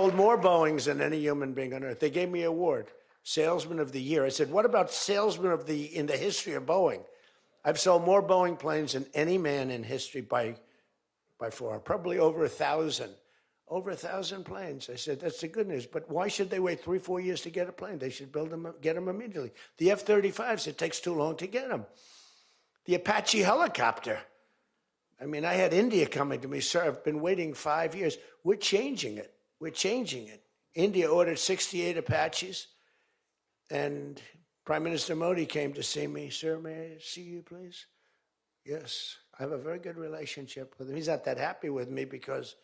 sold more Boeings than any human being on earth. They gave me an award, Salesman of the Year. I said, what about Salesman of the in the history of Boeing? I've sold more Boeing planes than any man in history by far, probably over 1,000. Over 1,000 planes. I said, that's the good news. But why should they wait 3-4 years to get a plane? They should build them, get them immediately. The F-35s, it takes too long to get them. The Apache helicopter. I mean, I had India coming to me, sir, I've been waiting 5 years. We're changing it. We're changing it. India ordered 68 Apaches, and Prime Minister Modi came to see me. Sir, may I see you, please? Yes. I have a very good relationship with him. He's not that happy with me because,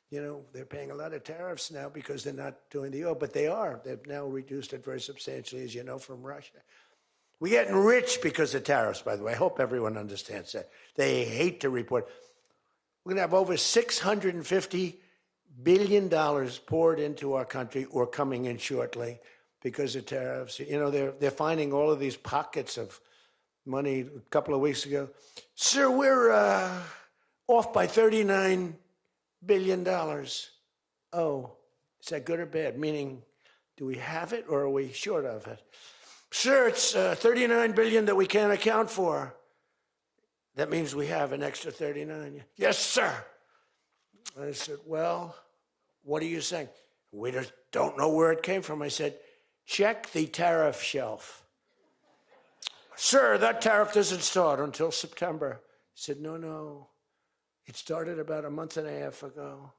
you know, they're paying a lot of tariffs now because they're not doing the oil, but they are. They've now reduced it very substantially, as you know, from Russia. We're getting rich because of tariffs, by the way. I hope everyone understands that. They hate to report. We're going to have over $650 billion poured into our country or coming in shortly because of tariffs. You know, they're finding all of these pockets of money. A couple of weeks ago, sir, we're off by $39 billion. Oh, is that good or bad? Meaning, do we have it or are we short of it? Sir, it's $39 billion that we can't account for. That means we have an extra 39. Yes, sir. I said, well, what are you saying? We just don't know where it came from. I said, check the tariff shelf. Sir, that tariff doesn't start until September. He said, no. It started about a month and a half ago.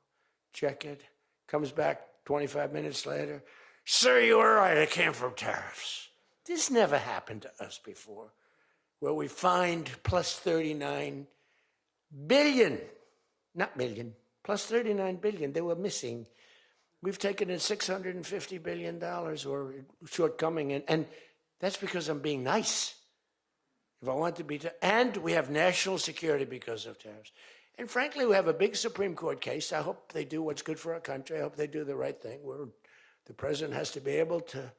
Check it. Comes back 25 minutes later. Sir, you were right. It came from tariffs. This never happened to us before, where we find plus 39 billion, not million, plus 39 billion. They were missing. We've taken in $650 billion or shortcoming, and that's because I'm being nice. If I want to be, and we have national security because of tariffs. And frankly, we have a big Supreme Court case. I hope they do what's good for our country. I hope they do the right thing. The president has to be able to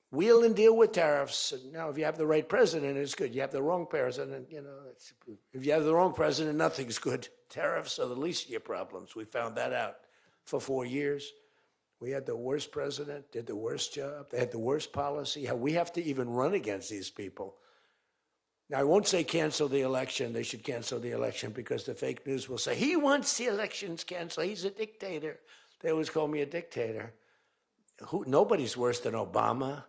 wheel and deal with tariffs. Now, if you have the right president, it's good. You have the wrong president, you know, if you have the wrong president, nothing's good. Tariffs are the least of your problems. We found that out for 4 years. We had the worst president, did the worst job. They had the worst policy. How we have to even run against these people. Now, I won't say cancel the election. They should cancel the election because the fake news will say, he wants the elections canceled. He's a dictator. They always call me a dictator. Nobody's worse than Obama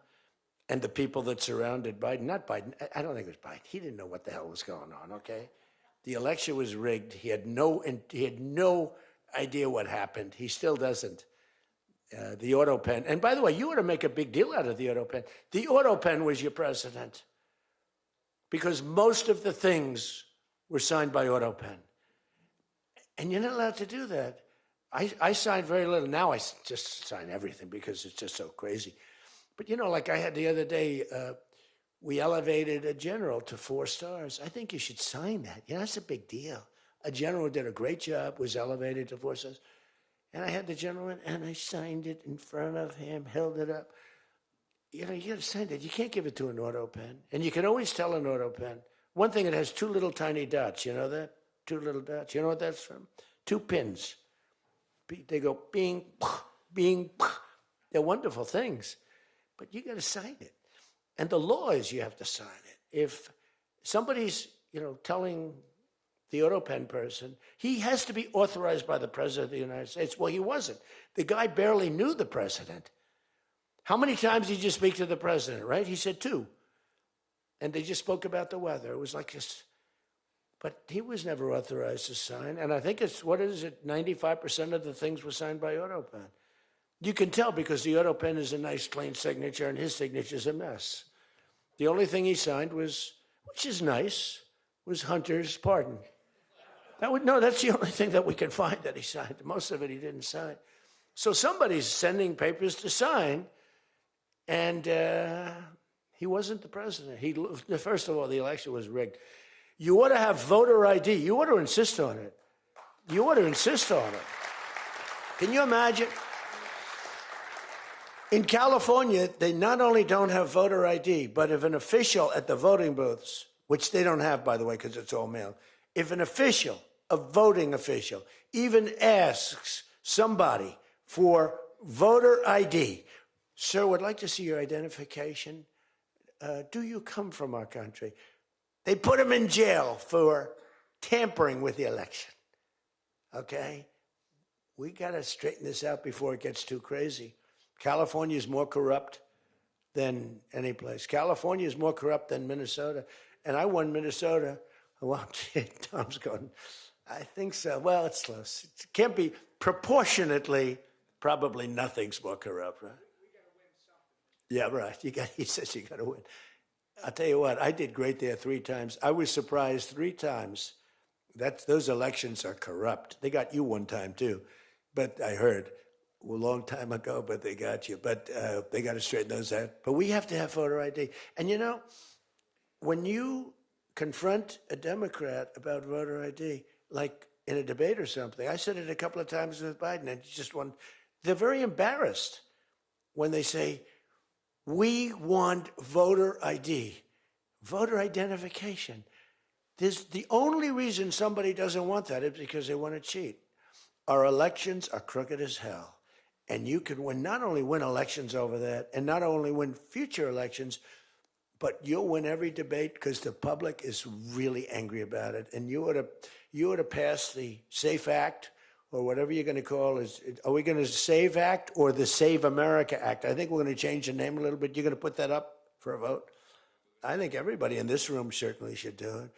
and the people that surrounded Biden. Not Biden. I don't think it was Biden. He didn't know what the hell was going on, okay? The election was rigged. He had no idea what happened. He still doesn't. The auto pen. And by the way, you ought to make a big deal out of the auto pen. The auto pen was your president because most of the things were signed by auto pen. And you're not allowed to do that. I signed very little. Now I just sign everything because it's just so crazy. But, you know, like I had the other day, we elevated a general to 4 stars. I think you should sign that. You know, that's a big deal. A general did a great job, was elevated to 4 stars. And I had the general in, and I signed it in front of him, held it up. You know, you got to sign that. You can't give it to an auto pen. And you can always tell an auto pen. One thing, it has 2 little tiny dots. You know that? 2 little dots. You know what that's from? 2 pins. They go bing, bing. They're wonderful things. But you got to sign it. And the law is you have to sign it. If somebody's, you know, telling the auto pen person, he has to be authorized by the president of the United States. Well, he wasn't. The guy barely knew the president. How many times did you speak to the president, right? He said 2. And they just spoke about the weather. It was like this. But he was never authorized to sign. And I think it's, 95% of the things were signed by auto pen. You can tell because the auto pen is a nice, clean signature, and his signature's a mess. The only thing he signed was, which is nice, was Hunter's pardon. That's the only thing that we can find that he signed. Most of it he didn't sign. So somebody's sending papers to sign, and he wasn't the president. First of all, the election was rigged. You ought to have voter ID. You ought to insist on it. You ought to insist on it. Can you imagine? In California, they not only don't have voter ID, but if an official at the voting booths, which they don't have, by the way, because it's all mail, if an official, a voting official, even asks somebody for voter ID. Sir, would like to see your identification. Do you come from our country? They put him in jail for tampering with the election. Okay? We got to straighten this out before it gets too crazy. California is more corrupt than any place. California is more corrupt than Minnesota. And I won Minnesota. Well, Tom's going, I think so. Well, it's close. It can't be proportionately, probably nothing's more corrupt, right? We got to win something. Yeah, right. He says you got to win. I'll tell you what, I did great there 3 times. I was surprised 3 times. Those elections are corrupt. They got you one time, too. But I heard a long time ago, but they got you. But they got to straighten those out. But we have to have voter ID. And, you know, when you confront a Democrat about voter ID, like in a debate or something, I said it a couple of times with Biden, and they're very embarrassed when they say, we want voter ID, voter identification. The only reason somebody doesn't want that is because they want to cheat. Our elections are crooked as hell. And you can not only win elections over that, and not only win future elections, but you'll win every debate because the public is really angry about it. And you ought to pass the SAFE Act, or whatever you're going to call it. Are we going to SAVE Act or the Save America Act? I think we're going to change the name a little bit. You're going to put that up for a vote? I think everybody in this room certainly should do it.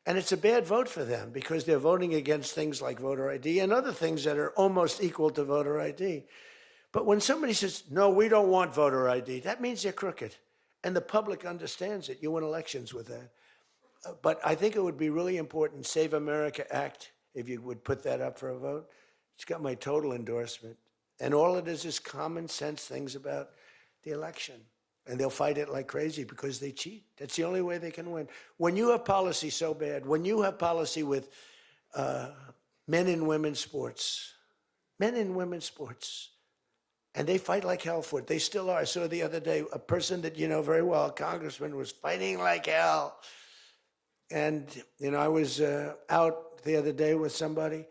And it's a bad vote for them because they're voting against things like voter ID and other things that are almost equal to voter ID. But when somebody says, no, we don't want voter ID, that means they're crooked. And the public understands it. You win elections with that. But I think it would be really important, Save America Act, if you would put that up for a vote. It's got my total endorsement. And all it is common sense things about the election. And they'll fight it like crazy because they cheat. That's the only way they can win. When you have policy so bad, when you have policy with men and women's sports, and they fight like hell for it. They still are. I saw the other day a person that you know very well, a congressman, was fighting like hell. And, you know, I was out the other day with somebody,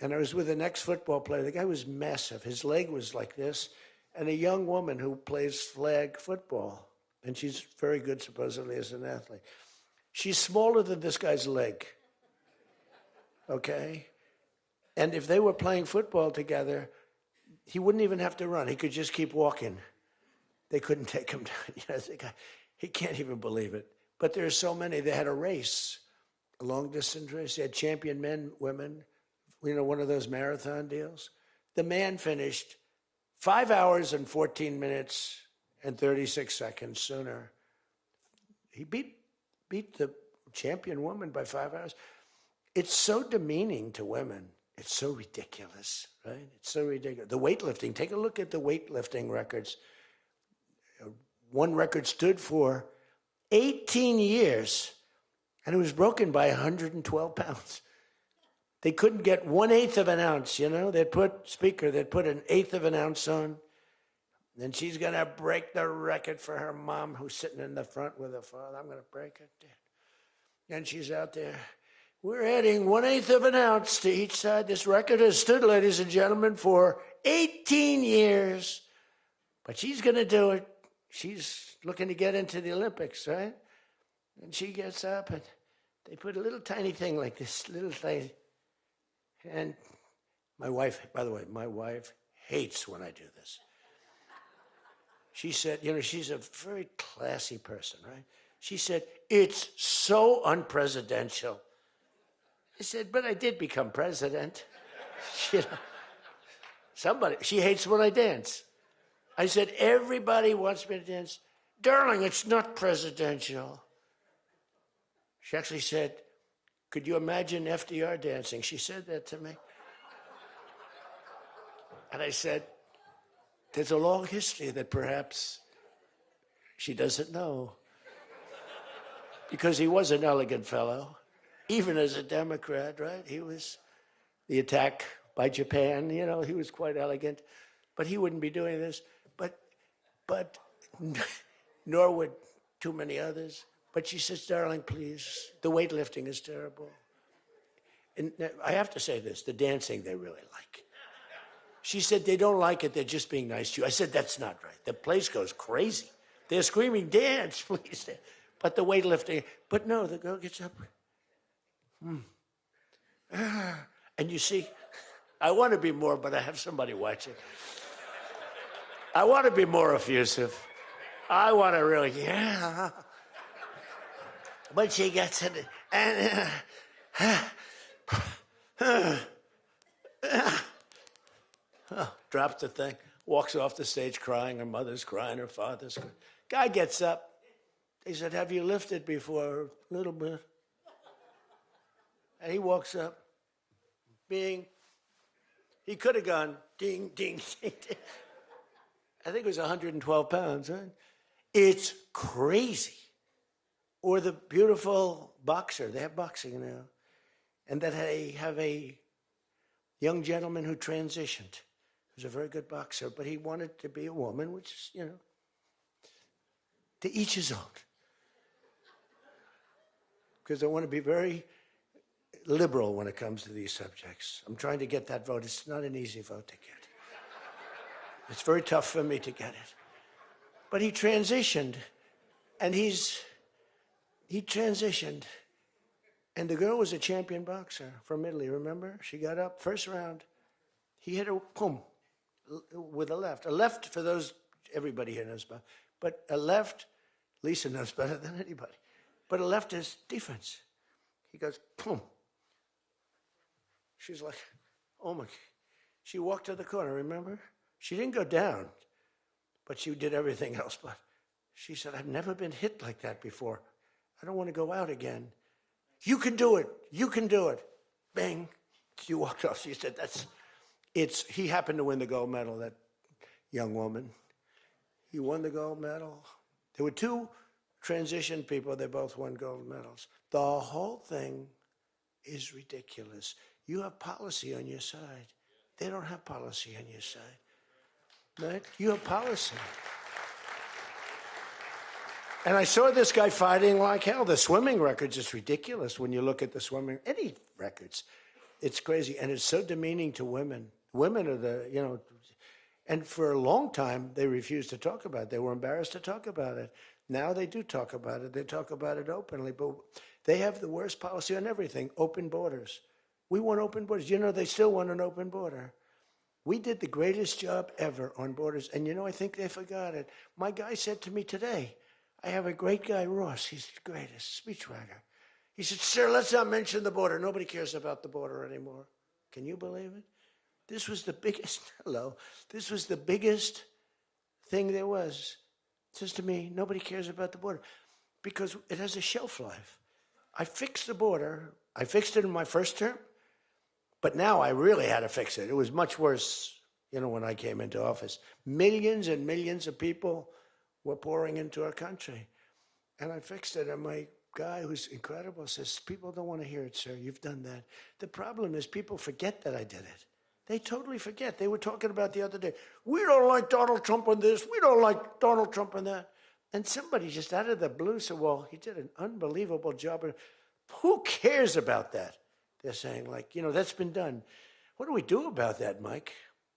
and I was with an ex-football player. The guy was massive. His leg was like this. And a young woman who plays flag football, and she's very good, supposedly, as an athlete. She's smaller than this guy's leg, okay? And if they were playing football together, he wouldn't even have to run. He could just keep walking. They couldn't take him down. You know, the guy, he can't even believe it. But there are so many. They had a race, a long-distance race. They had champion men, women, you know, one of those marathon deals. The man finished 5 hours and 14 minutes and 36 seconds sooner. He beat the champion woman by 5 hours. It's so demeaning to women. It's so ridiculous, right? It's so ridiculous. The weightlifting, take a look at the weightlifting records. One record stood for 18 years, and it was broken by 112 pounds. They couldn't get 1/8 of an ounce, you know? They'd put an 1/8 of an ounce on. Then she's going to break the record for her mom, who's sitting in the front with her father. I'm going to break it. And she's out there. We're adding 1/8 of an ounce to each side. This record has stood, ladies and gentlemen, for 18 years. But she's going to do it. She's looking to get into the Olympics, right? And she gets up, and they put a little tiny thing like this, little thing. And my wife, by the way, my wife hates when I do this. She said, you know, she's a very classy person, right? She said, it's so unpresidential. I said, but I did become president. You know, she hates when I dance. I said, everybody wants me to dance. Darling, it's not presidential. She actually said, could you imagine FDR dancing? She said that to me. And I said, there's a long history that perhaps she doesn't know. Because he was an elegant fellow, even as a Democrat, right? He was the attack by Japan, you know, he was quite elegant. But he wouldn't be doing this. But nor would too many others. But she says, darling, please, the weightlifting is terrible. And I have to say this, the dancing they really like. She said, they don't like it. They're just being nice to you. I said, that's not right. The place goes crazy. They're screaming, dance, please. But the weightlifting, but no, the girl gets up. And you see, I want to be more, but I have somebody watching. I want to be more effusive. I want to really, yeah. But she gets it, and drops the thing, walks off the stage crying. Her mother's crying, her father's crying. Guy gets up. He said, have you lifted before? A little bit. And he walks up, bing. He could have gone ding, ding, ding, ding. I think it was 112 pounds, right? It's crazy. Or the beautiful boxer. They have boxing now. And that they have a young gentleman who transitioned. He was a very good boxer, but he wanted to be a woman, which is, you know, to each his own. Because I want to be very liberal when it comes to these subjects. I'm trying to get that vote. It's not an easy vote to get. It's very tough for me to get it. But he transitioned, and he transitioned, and the girl was a champion boxer from Italy, remember? She got up, first round. He hit her, boom, with a left. A left, for those, everybody here knows about, but a left, Lisa knows better than anybody, but a left is defense. He goes, boom. She's like, oh my, she walked to the corner, remember? She didn't go down, but she did everything else. But she said, I've never been hit like that before. I don't want to go out again. You can do it. You can do it. Bang. She walked off. She said, he happened to win the gold medal, that young woman. He won the gold medal. There were two transition people. They both won gold medals. The whole thing is ridiculous. You have policy on your side. They don't have policy on your side. Right? You have policy. And I saw this guy fighting like hell. The swimming records is ridiculous when you look at the swimming, any records. It's crazy. And it's so demeaning to women. Women are the, you know, and for a long time, they refused to talk about it. They were embarrassed to talk about it. Now they do talk about it. They talk about it openly. But they have the worst policy on everything, open borders. We want open borders. You know, they still want an open border. We did the greatest job ever on borders. And, you know, I think they forgot it. My guy said to me today, I have a great guy, Ross. He's the greatest speechwriter. He said, sir, let's not mention the border. Nobody cares about the border anymore. Can you believe it? This was the biggest, this was the biggest thing there was. It says to me, nobody cares about the border because it has a shelf life. I fixed the border. I fixed it in my first term. But now I really had to fix it. It was much worse, you know, when I came into office. Millions and millions of people were pouring into our country. And I fixed it. And my guy, who's incredible, says, people don't want to hear it, sir. You've done that. The problem is people forget that I did it. They totally forget. They were talking about the other day, we don't like Donald Trump on this. We don't like Donald Trump on that. And somebody just out of the blue said, well, he did an unbelievable job. Who cares about that? They're saying, like, you know, that's been done. What do we do about that, Mike?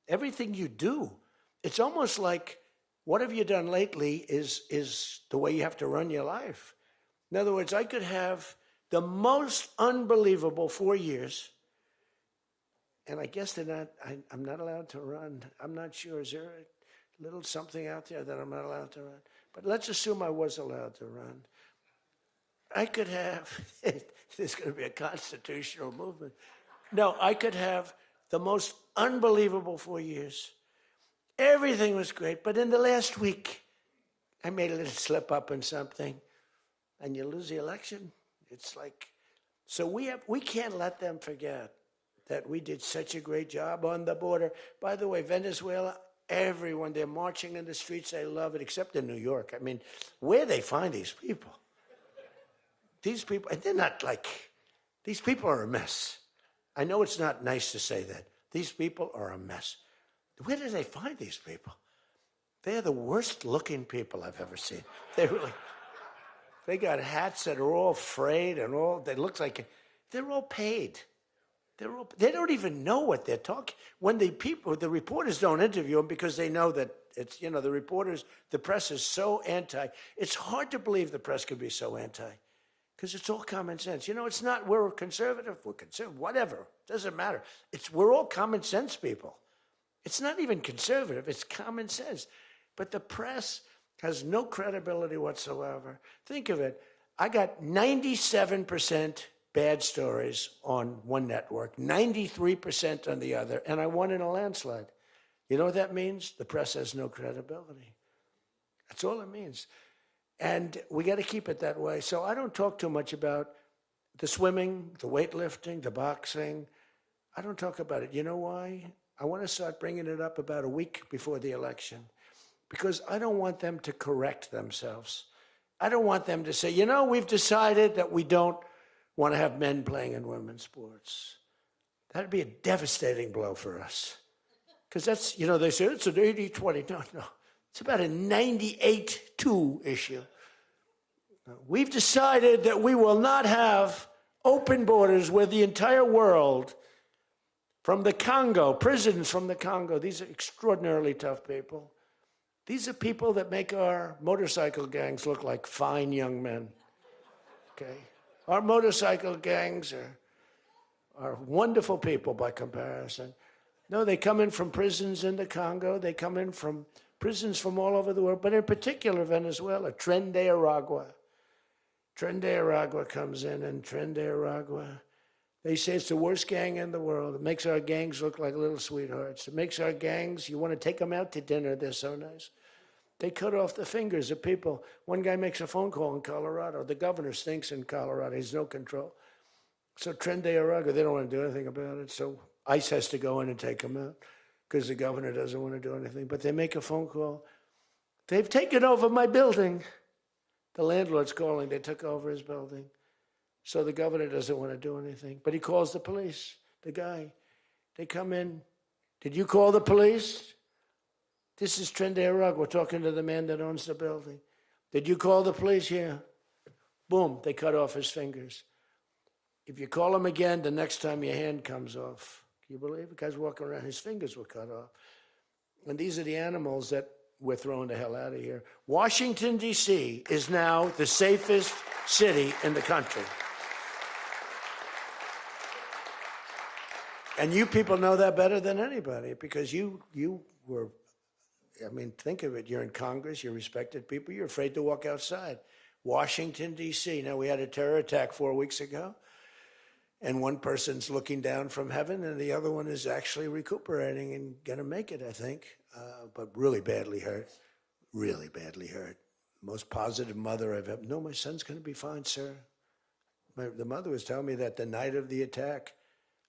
Everything you do. It's almost like, what have you done lately is the way you have to run your life. In other words, I could have the most unbelievable 4 years, and I guess they're not, I'm not allowed to run. I'm not sure. Is there a little something out there that I'm not allowed to run? But let's assume I was allowed to run. I could have, there's going to be a constitutional movement. No, I could have the most unbelievable 4 years. Everything was great, but in the last week, I made a little slip up in something, and you lose the election. It's like, so we can't let them forget that we did such a great job on the border. By the way, Venezuela, everyone, they're marching in the streets. They love it, except in New York. I mean, where they find these people? These people, and they're not like, these people are a mess. I know it's not nice to say that. These people are a mess. Where do they find these people? They're the worst looking people I've ever seen. They got hats that are all frayed and all, they look like, they're all paid. They don't even know what they're talking. When the reporters don't interview them because they know that it's, the press is so anti. It's hard to believe the press could be so anti because it's all common sense. It's not, we're conservative, whatever, doesn't matter. We're all common sense people. It's not even conservative, it's common sense. But the press has no credibility whatsoever. Think of it. I got 97% bad stories on one network, 93% on the other, and I won in a landslide. You know what that means? The press has no credibility. That's all it means. And we got to keep it that way. So I don't talk too much about the swimming, the weightlifting, the boxing. I don't talk about it. You know why? I want to start bringing it up about a week before the election because I don't want them to correct themselves. I don't want them to say, we've decided that we don't want to have men playing in women's sports. That'd be a devastating blow for us. Because that's, they say it's an 80-20. No. It's about a 98-2 issue. We've decided that we will not have open borders where the entire world, from the Congo, prisons from the Congo, these are extraordinarily tough people. These are people that make our motorcycle gangs look like fine young men. Okay? Our motorcycle gangs are wonderful people by comparison. No, they come in from prisons in the Congo. They come in from prisons from all over the world, but in particular Venezuela. Tren de Aragua. Tren de Aragua comes in, and Tren de Aragua, they say it's the worst gang in the world. It makes our gangs look like little sweethearts. It makes our gangs, you want to take them out to dinner, they're so nice. They cut off the fingers of people. One guy makes a phone call in Colorado. The governor stinks in Colorado. He's no control. So Tren de Aragua, they don't want to do anything about it. So ICE has to go in and take them out because the governor doesn't want to do anything. But they make a phone call. They've taken over my building. The landlord's calling. They took over his building. So the governor doesn't want to do anything. But he calls the police, the guy. They come in. Did you call the police? This is Tren de Aragua. We're talking to the man that owns the building. Did you call the police? Yeah. Boom, they cut off his fingers. If you call him again, the next time your hand comes off. Can you believe it? The guy's walking around, his fingers were cut off. And these are the animals that we're throwing the hell out of here. Washington, D.C. is now the safest city in the country. And you people know that better than anybody because you were, think of it. You're in Congress, you're respected people, you're afraid to walk outside. Washington, D.C. Now, we had a terror attack 4 weeks ago, and one person's looking down from heaven, and the other one is actually recuperating and going to make it, I think, but really badly hurt. Really badly hurt. Most positive mother I've ever. No, my son's going to be fine, sir. The mother was telling me that the night of the attack,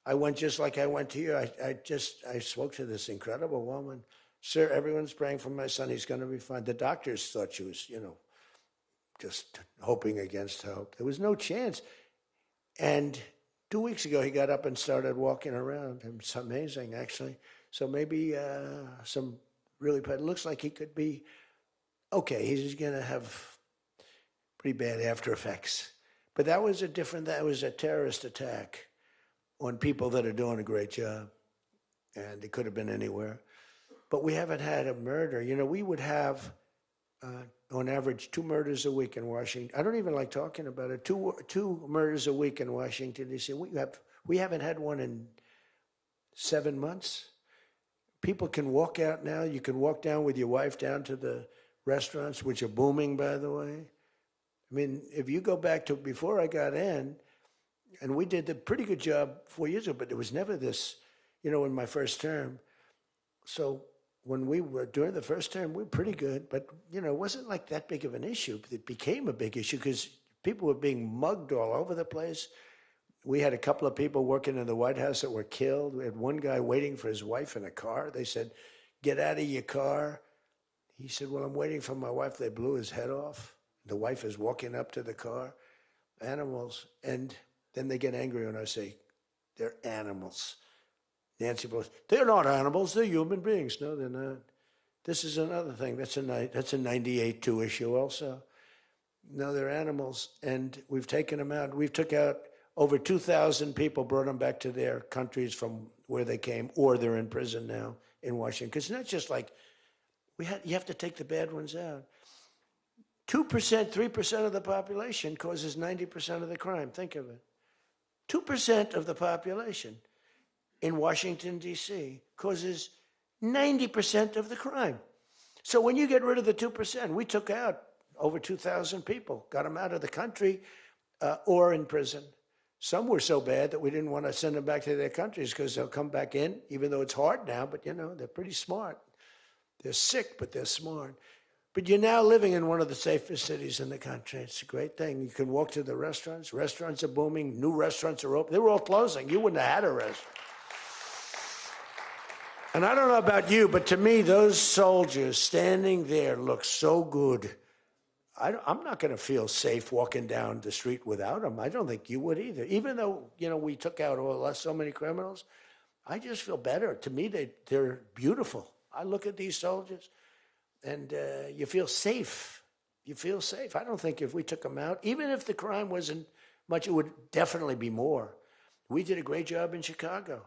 I went just like I went to you. I spoke to this incredible woman. Sir, everyone's praying for my son. He's going to be fine. The doctors thought she was, just hoping against hope. There was no chance. And 2 weeks ago, he got up and started walking around. It's amazing, actually. So maybe some really bad. It looks like he could be okay. He's going to have pretty bad after effects. But that was a terrorist attack on people that are doing a great job. And it could have been anywhere. But we haven't had a murder. We would have, on average, 2 murders a week in Washington. I don't even like talking about it. Two murders a week in Washington, D.C. We haven't had one in 7 months. People can walk out now. You can walk down with your wife down to the restaurants, which are booming, by the way. If you go back to before I got in, and we did a pretty good job 4 years ago, but there was never this, in my first term. So when we were during the first term, we were pretty good, but it wasn't like that big of an issue. It became a big issue because people were being mugged all over the place. We had a couple of people working in the White House that were killed. We had one guy waiting for his wife in a car. They said, "Get out of your car." He said, "Well, I'm waiting for my wife." They blew his head off. The wife is walking up to the car. Animals. And then they get angry when I say, "They're animals." Nancy Pelosi, "They're not animals, they're human beings." No, they're not. This is another thing. That's a 98-2 issue also. No, they're animals, and we've taken them out. We've took out Over 2,000 people brought them back to their countries from where they came, or they're in prison now in Washington. Because it's not just like, you have to take the bad ones out. 2%, 3% of the population causes 90% of the crime. Think of it. 2% of the population in Washington, D.C. causes 90% of the crime. So when you get rid of the 2%, we took out over 2,000 people, got them out of the country or in prison. Some were so bad that we didn't want to send them back to their countries because they'll come back in, even though it's hard now, but they're pretty smart. They're sick, but they're smart. But you're now living in one of the safest cities in the country. It's a great thing. You can walk to the restaurants. Restaurants are booming. New restaurants are open. They were all closing. You wouldn't have had a restaurant. And I don't know about you, but to me, those soldiers standing there look so good. I'm not going to feel safe walking down the street without them. I don't think you would either. Even though, we took out so many criminals, I just feel better. To me, they're beautiful. I look at these soldiers, and you feel safe. You feel safe. I don't think if we took them out, even if the crime wasn't much, it would definitely be more. We did a great job in Chicago.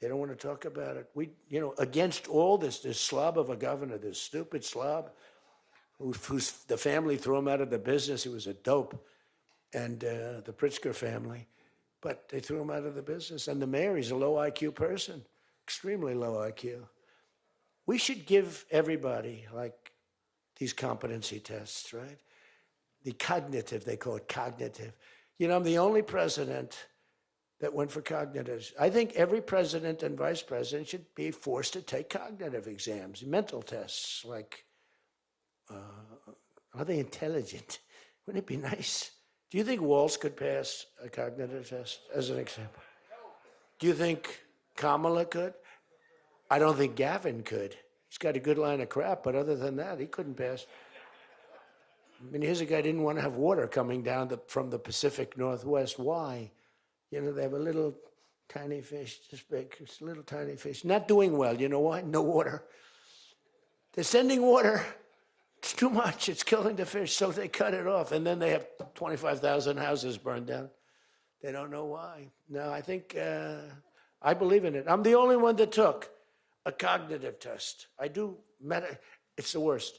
They don't want to talk about it. We, against all this slob of a governor, this stupid slob, who's the family threw him out of the business. He was a dope, and the Pritzker family, but they threw him out of the business. And the mayor, he's a low IQ person, extremely low IQ. We should give everybody like these competency tests, right? The cognitive, they call it cognitive. I'm the only president that went for cognitive. I think every president and vice president should be forced to take cognitive exams, mental tests, like, are they intelligent? Wouldn't it be nice? Do you think Walz could pass a cognitive test, as an example? Do you think Kamala could? I don't think Gavin could. He's got a good line of crap, but other than that, he couldn't pass. I mean, here's a guy who didn't want to have water coming down from the Pacific Northwest. Why? They have a little tiny fish, this big, it's a little tiny fish. Not doing well. You know why? No water. They're sending water. It's too much. It's killing the fish, so they cut it off. And then they have 25,000 houses burned down. They don't know why. No, I think, I believe in it. I'm the only one that took a cognitive test. It's the worst.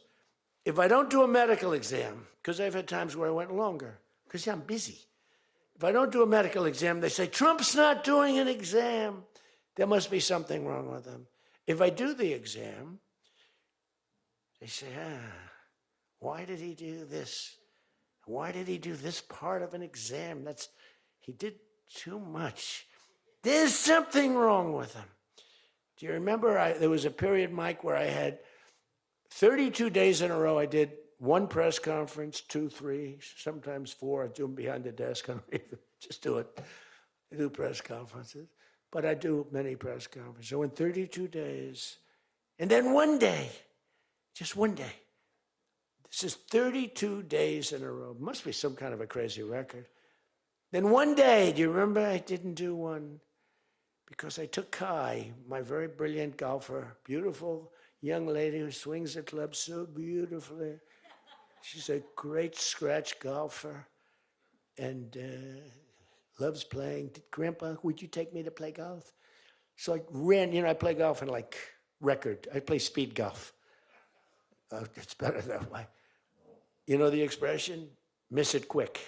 If I don't do a medical exam, because I've had times where I went longer, because I'm busy. If I don't do a medical exam, they say, Trump's not doing an exam. There must be something wrong with him. If I do the exam, they say, why did he do this? Why did he do this part of an exam? He did too much. There's something wrong with him. Do you remember there was a period, Mike, where I had 32 days in a row I did one press conference, 2, 3, sometimes 4. I do them behind the desk. I don't even just do it. I do press conferences. But I do many press conferences. So in 32 days, and then one day, just one day. This is 32 days in a row. Must be some kind of a crazy record. Then one day, do you remember I didn't do one? Because I took Kai, my very brilliant golfer, beautiful young lady who swings the club so beautifully. She's a great scratch golfer and loves playing. Grandpa, would you take me to play golf? So I ran, I play golf in record. I play speed golf. It's better that way. You know the expression? Miss it quick.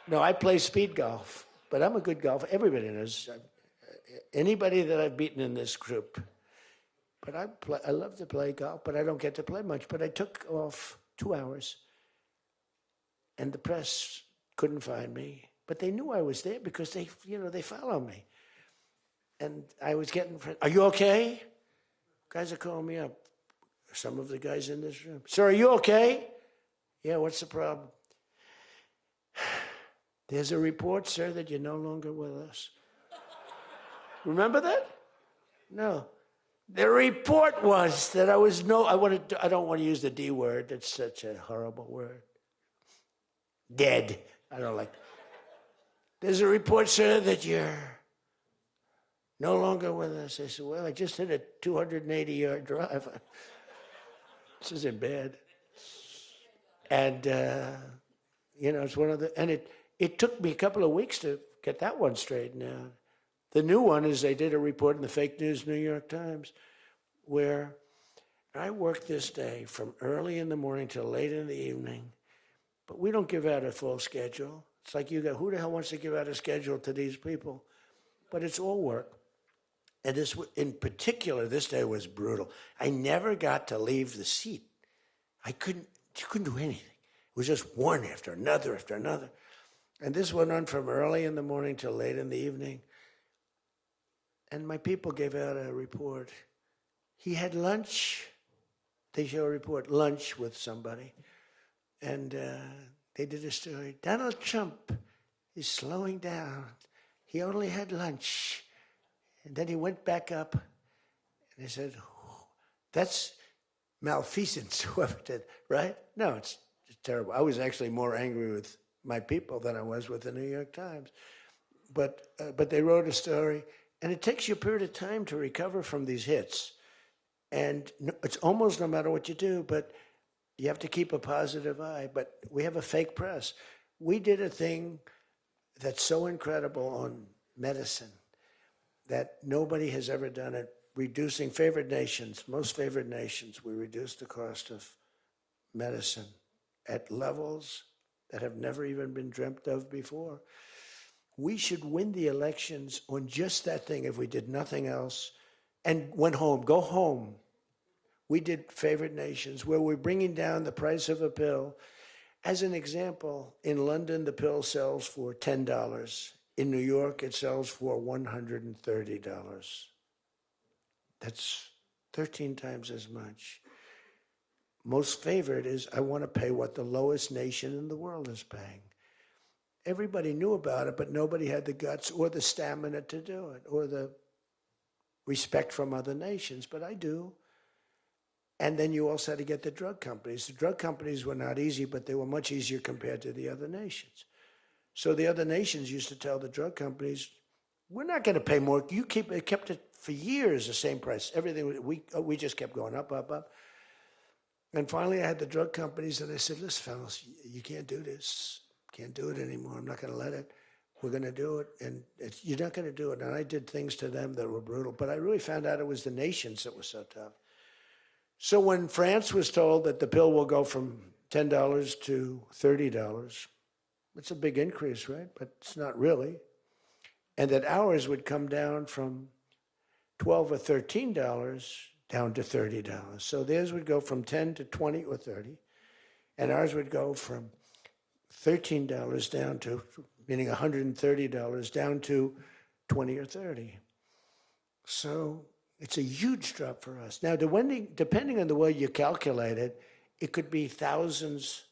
No, I play speed golf, but I'm a good golfer. Everybody knows. Anybody that I've beaten in this group. But I love to play golf, but I don't get to play much. But I took off 2 hours, and the press couldn't find me. But they knew I was there because they follow me. And I was getting, are you okay? Guys are calling me up. Some of the guys in this room. Sir, are you okay? Yeah, what's the problem? There's a report, sir, that you're no longer with us. Remember that? No. The report was that I don't want to use the D word. It's such a horrible word. Dead. I don't like. There's a report, sir, that you're no longer with us. I said, well, I just hit a 280-yard drive. This isn't bad. And, it's one of the, and It took me a couple of weeks to get that one straightened out. The new one is they did a report in the fake news New York Times where I worked this day from early in the morning till late in the evening, but we don't give out a full schedule. It's like you go, who the hell wants to give out a schedule to these people? But it's all work. And this, in particular, this day was brutal. I never got to leave the seat. You couldn't do anything. It was just one after another after another. And this went on from early in the morning till late in the evening. And my people gave out a report. He had lunch. They show a report, lunch with somebody. And they did a story. Donald Trump is slowing down. He only had lunch. And then he went back up. And they said, that's malfeasance, whoever did, right? No, it's terrible. I was actually more angry with my people than I was with the New York Times. But they wrote a story, and it takes you a period of time to recover from these hits. And it's almost no matter what you do, but you have to keep a positive eye. But we have a fake press. We did a thing that's so incredible on medicine that nobody has ever done it, reducing favored nations, most favored nations, we reduced the cost of medicine at levels that have never even been dreamt of before. We should win the elections on just that thing if we did nothing else and went home, go home. We did favored nations where we're bringing down the price of a pill. As an example, in London, the pill sells for $10. In New York, it sells for $130. That's 13 times as much. Most favored is, I want to pay what the lowest nation in the world is paying. Everybody knew about it, but nobody had the guts or the stamina to do it, or the respect from other nations, but I do. And then you also had to get the drug companies. The drug companies were not easy, but they were much easier compared to the other nations. So the other nations used to tell the drug companies, we're not going to pay more. It kept it for years the same price. Everything, we just kept going up, up, up. And finally I had the drug companies and I said, listen, fellas, you can't do this. Can't do it anymore. I'm not going to let it. We're going to do it. And you're not going to do it. And I did things to them that were brutal. But I really found out it was the nations that were so tough. So when France was told that the pill will go from $10 to $30, it's a big increase, right? But it's not really. And that ours would come down from $12 or $13 down to $30. So theirs would go from 10 to 20 or 30. And ours would go from $13 down to, meaning $130 down to 20 or 30. So it's a huge drop for us. Now, depending on the way you calculate it, it could be thousands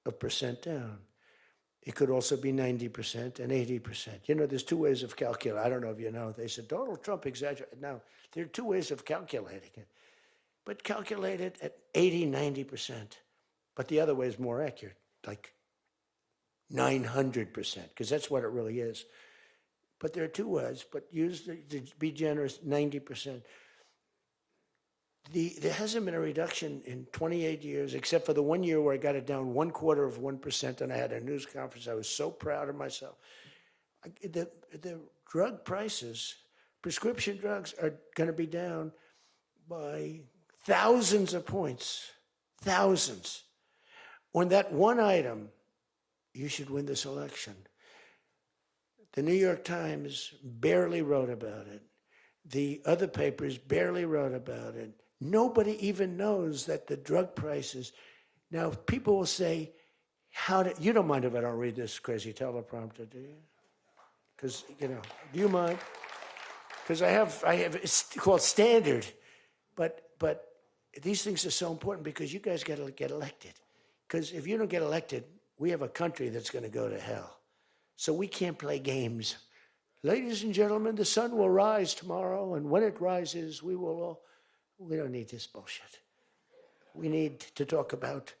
of percent down. It could also be 90% and 80%. You know, there's two ways of calculating. I don't know if you know. They said, Donald Trump exaggerated. Now, there are two ways of calculating it. But calculate it at 80, 90%. But the other way is more accurate, like 900%, because that's what it really is. But there are two ways, but to be generous, 90%. There hasn't been a reduction in 28 years, except for the 1 year where I got it down 1/4%, and I had a news conference. I was so proud of myself. The drug prices, prescription drugs, are going to be down by thousands of points, thousands. On that one item, you should win this election. The New York Times barely wrote about it. The other papers barely wrote about it. Nobody even knows that the drug prices. Now, people will say, you don't mind if I don't read this crazy teleprompter, do you? Because, do you mind? Because I have, it's called standard. But these things are so important because you guys got to get elected. Because if you don't get elected, we have a country that's going to go to hell. So we can't play games. Ladies and gentlemen, the sun will rise tomorrow, and when it rises, we don't need this bullshit. We need to talk about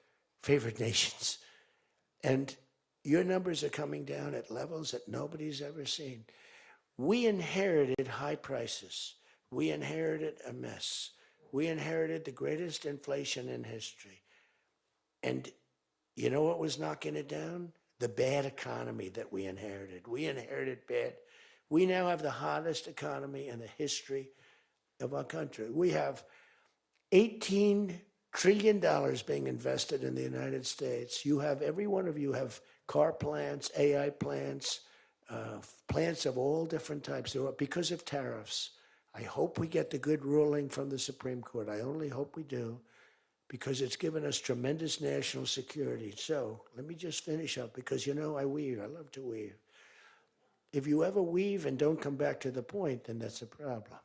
favored nations. And your numbers are coming down at levels that nobody's ever seen. We inherited high prices. We inherited a mess. We inherited the greatest inflation in history. And you know what was knocking it down? the bad economy that we inherited. We inherited bad. We now have the hottest economy in the history of our country. We have $18 trillion being invested in the United States. You have, every one of you have car plants, AI plants, plants of all different types. Because of tariffs. I hope we get the good ruling from the Supreme Court. I only hope we do, because it's given us tremendous national security. So let me just finish up, because you know I weave. I love to weave. If you ever weave and don't come back to the point, then that's a problem.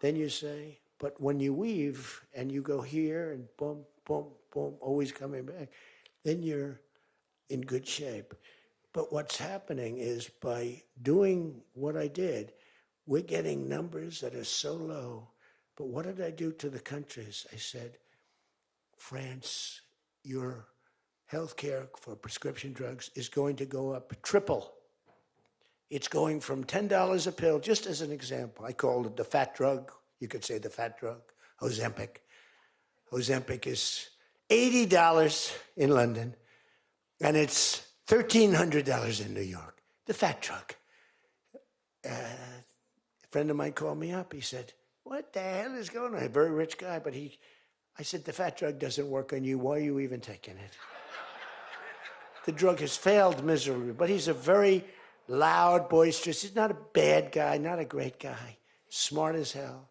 Then you say, but when you weave and you go here and boom, boom, boom, always coming back, then you're in good shape. But what's happening is, by doing what I did, we're getting numbers that are so low. But what did I do to the countries? I said, France, your health care for prescription drugs is going to go up triple. It's going from $10 a pill, just as an example. I called it the fat drug. You could say the fat drug, Ozempic. Ozempic is $80 in London, and it's $1,300 in New York, the fat drug. A friend of mine called me up. He said, what the hell is going on? A very rich guy, but I said, the fat drug doesn't work on you. Why are you even taking it? The drug has failed miserably, but he's a very loud, boisterous. He's not a bad guy, not a great guy, smart as hell.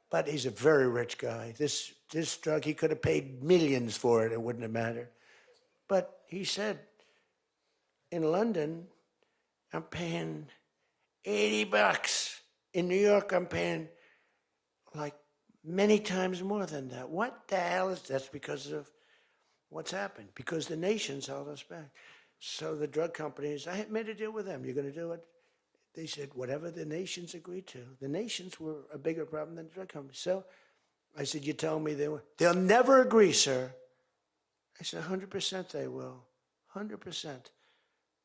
But he's a very rich guy. This drug, he could have paid millions for it. It wouldn't have mattered. But he said, in London, I'm paying $80. In New York, I'm paying like many times more than that. What the hell is that? That's because of what's happened. Because the nations held us back. So the drug companies, I had made a deal with them. You're going to do it? They said, whatever the nations agreed to. The nations were a bigger problem than the drug companies. So I said, you tell me they'll never agree, sir. I said, 100% they will. 100%.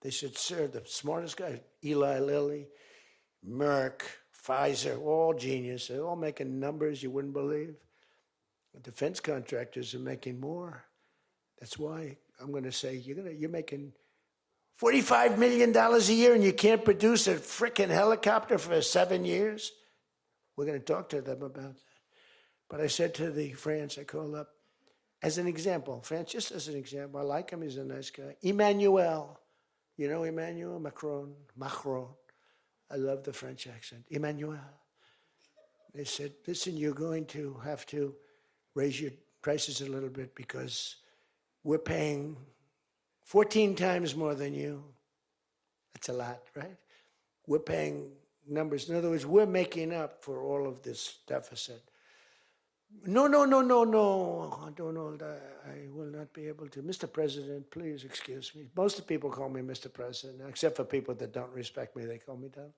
They said, sir, the smartest guy, Eli Lilly, Merck, Pfizer, all genius. They're all making numbers you wouldn't believe. The defense contractors are making more. That's why I'm going to say, you're making $45 million a year and you can't produce a frickin' helicopter for 7 years? We're going to talk to them about that. But I said to the France, I called up, as an example, France, just as an example, I like him, he's a nice guy. Emmanuel, you know Emmanuel Macron. I love the French accent. Emmanuel. They said, listen, you're going to have to raise your prices a little bit because we're paying 14 times more than you. That's a lot, right? We're paying numbers. In other words, we're making up for all of this deficit. No, Donald, I will not be able to. Mr. President, please excuse me. Most of the people call me Mr. President, except for people that don't respect me, they call me Donald,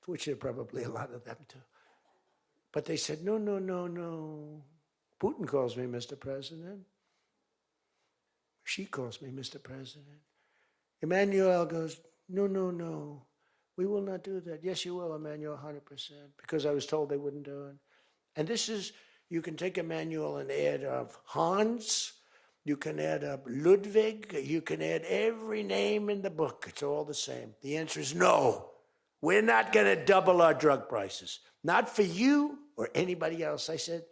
which are probably a lot of them too. But they said, no. Putin calls me Mr. President. She calls me Mr. President. Emmanuel goes, no. We will not do that. Yes, you will, Emmanuel, 100%, because I was told they wouldn't do it. And this is, you can take Emmanuel and add up Hans, you can add up Ludwig, you can add every name in the book. It's all the same. The answer is no. We're not going to double our drug prices. Not for you or anybody else. I said,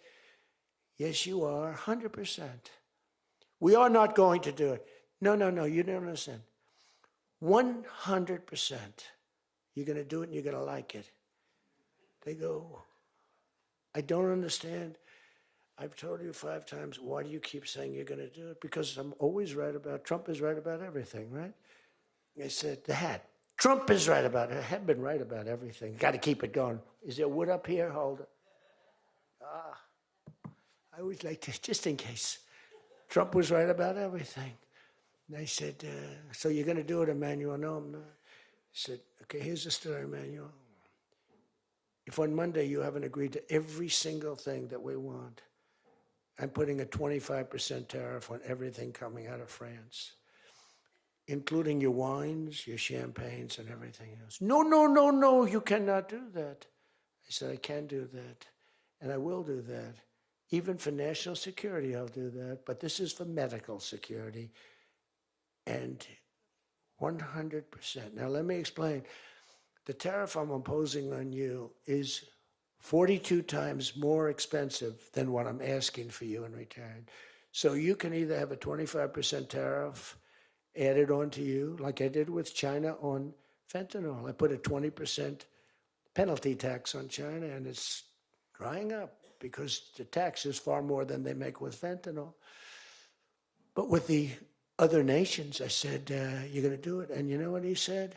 yes, you are, 100%. We are not going to do it. No, you don't understand. 100%. You're going to do it and you're going to like it. They go, I don't understand. I've told you 5 times, why do you keep saying you're going to do it? Because I'm always right about, Trump is right about everything, right? I said, the hat. Trump is right about it. I have been right about everything. Got to keep it going. Is there wood up here? Hold it. I always like to, just in case. Trump was right about everything. And I said, so you're going to do it, Emmanuel? No, I'm not. I said, okay, here's the story, Emmanuel. If on Monday you haven't agreed to every single thing that we want, I'm putting a 25% tariff on everything coming out of France, including your wines, your champagnes, and everything else. No, you cannot do that. I said, I can do that, and I will do that. Even for national security, I'll do that, but this is for medical security. And 100%. Now, let me explain. The tariff I'm imposing on you is 42 times more expensive than what I'm asking for you in return. So you can either have a 25% tariff added on to you, like I did with China on fentanyl. I put a 20% penalty tax on China, and it's drying up because the tax is far more than they make with fentanyl. But with the other nations, I said, you're going to do it. And you know what he said?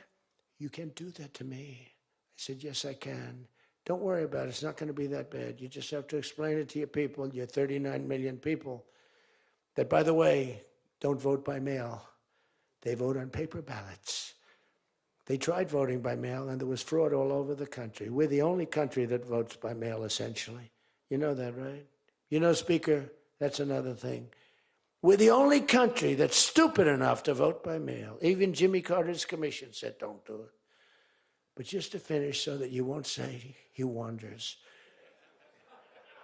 You can't do that to me. I said, yes, I can. Don't worry about it. It's not going to be that bad. You just have to explain it to your people, your 39 million people, that, by the way, don't vote by mail. They vote on paper ballots. They tried voting by mail, and there was fraud all over the country. We're the only country that votes by mail, essentially. You know that, right? You know, Speaker, that's another thing. We're the only country that's stupid enough to vote by mail. Even Jimmy Carter's commission said, don't do it. But just to finish so that you won't say he wanders.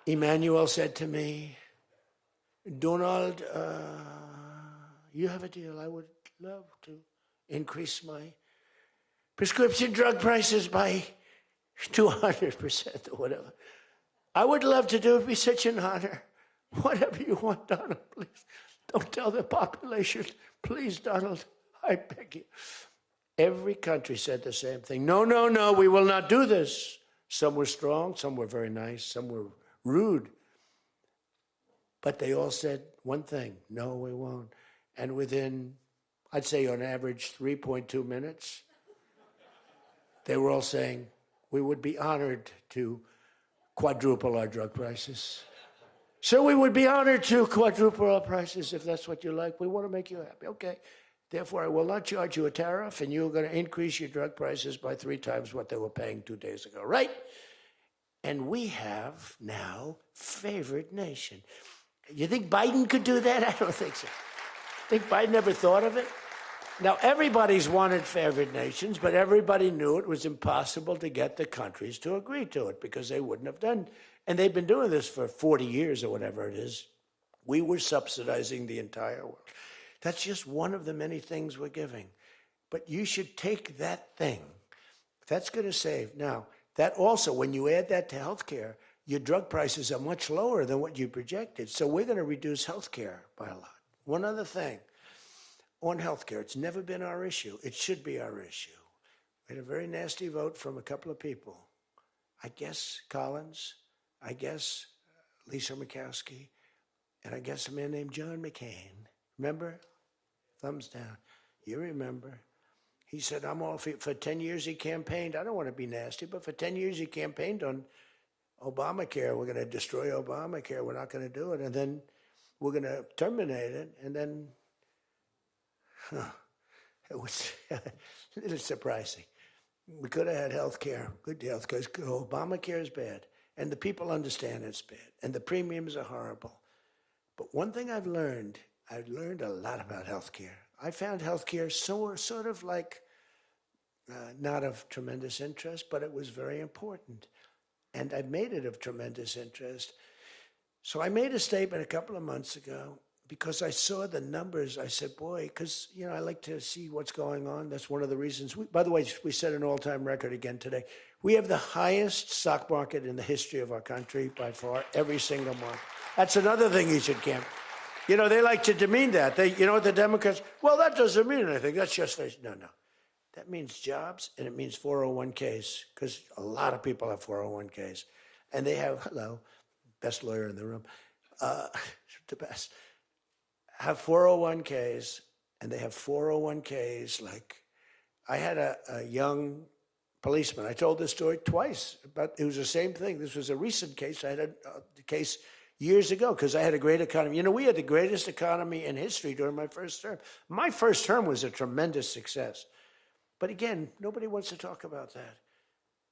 Emmanuel said to me, Donald, you have a deal. I would love to increase my prescription drug prices by 200% or whatever. I would love to do it. It'd be such an honor. Whatever you want, Donald, please. Don't tell the population. Please, Donald, I beg you. Every country said the same thing. No, no, no, we will not do this. Some were strong, some were very nice, some were rude. But they all said one thing, no, we won't. And within, I'd say on average, 3.2 minutes, they were all saying, we would be honored to quadruple our drug prices. So we would be honored to quadruple our prices if that's what you like. We want to make you happy. Okay. Therefore, I will not charge you a tariff, and you're going to increase your drug prices by 3 times what they were paying 2 days ago, right? And we have now favored nation. You think Biden could do that? I don't think so. Think Biden ever thought of it? Now, everybody's wanted favored nations, but everybody knew it was impossible to get the countries to agree to it because they wouldn't have done. And they've been doing this for 40 years or whatever it is. We were subsidizing the entire world. That's just one of the many things we're giving. But you should take that thing. That's going to save. Now, that also, when you add that to healthcare, your drug prices are much lower than what you projected. So we're going to reduce healthcare by a lot. One other thing. On healthcare, it's never been our issue. It should be our issue. We had a very nasty vote from a couple of people. I guess Collins, I guess Lisa Murkowski, and I guess a man named John McCain. Remember? Thumbs down. You remember. He said, I'm all for 10 years he campaigned. I don't want to be nasty, but for 10 years he campaigned on Obamacare. We're going to destroy Obamacare. We're not going to do it. And then we're going to terminate it. And then, it was a little surprising. We could have had health care, good health care. Obamacare is bad. And the people understand it's bad. And the premiums are horrible. But one thing I've learned a lot about healthcare. I found healthcare sort of like not of tremendous interest, but it was very important. And I made it of tremendous interest. So I made a statement a couple of months ago because I saw the numbers. I said, boy, because, I like to see what's going on. That's one of the reasons. By the way, we set an all-time record again today. We have the highest stock market in the history of our country by far, every single month. That's another thing you should camp. They like to demean that. The Democrats, well, that doesn't mean anything. That's just, no. That means jobs, and it means 401ks, because a lot of people have 401ks. And they have, best lawyer in the room, the best, have 401ks, and they have 401ks like, I had a young policeman. I told this story twice, but it was the same thing. This was a recent case. I had a case years ago, because I had a great economy. We had the greatest economy in history during my first term. My first term was a tremendous success. But again, nobody wants to talk about that.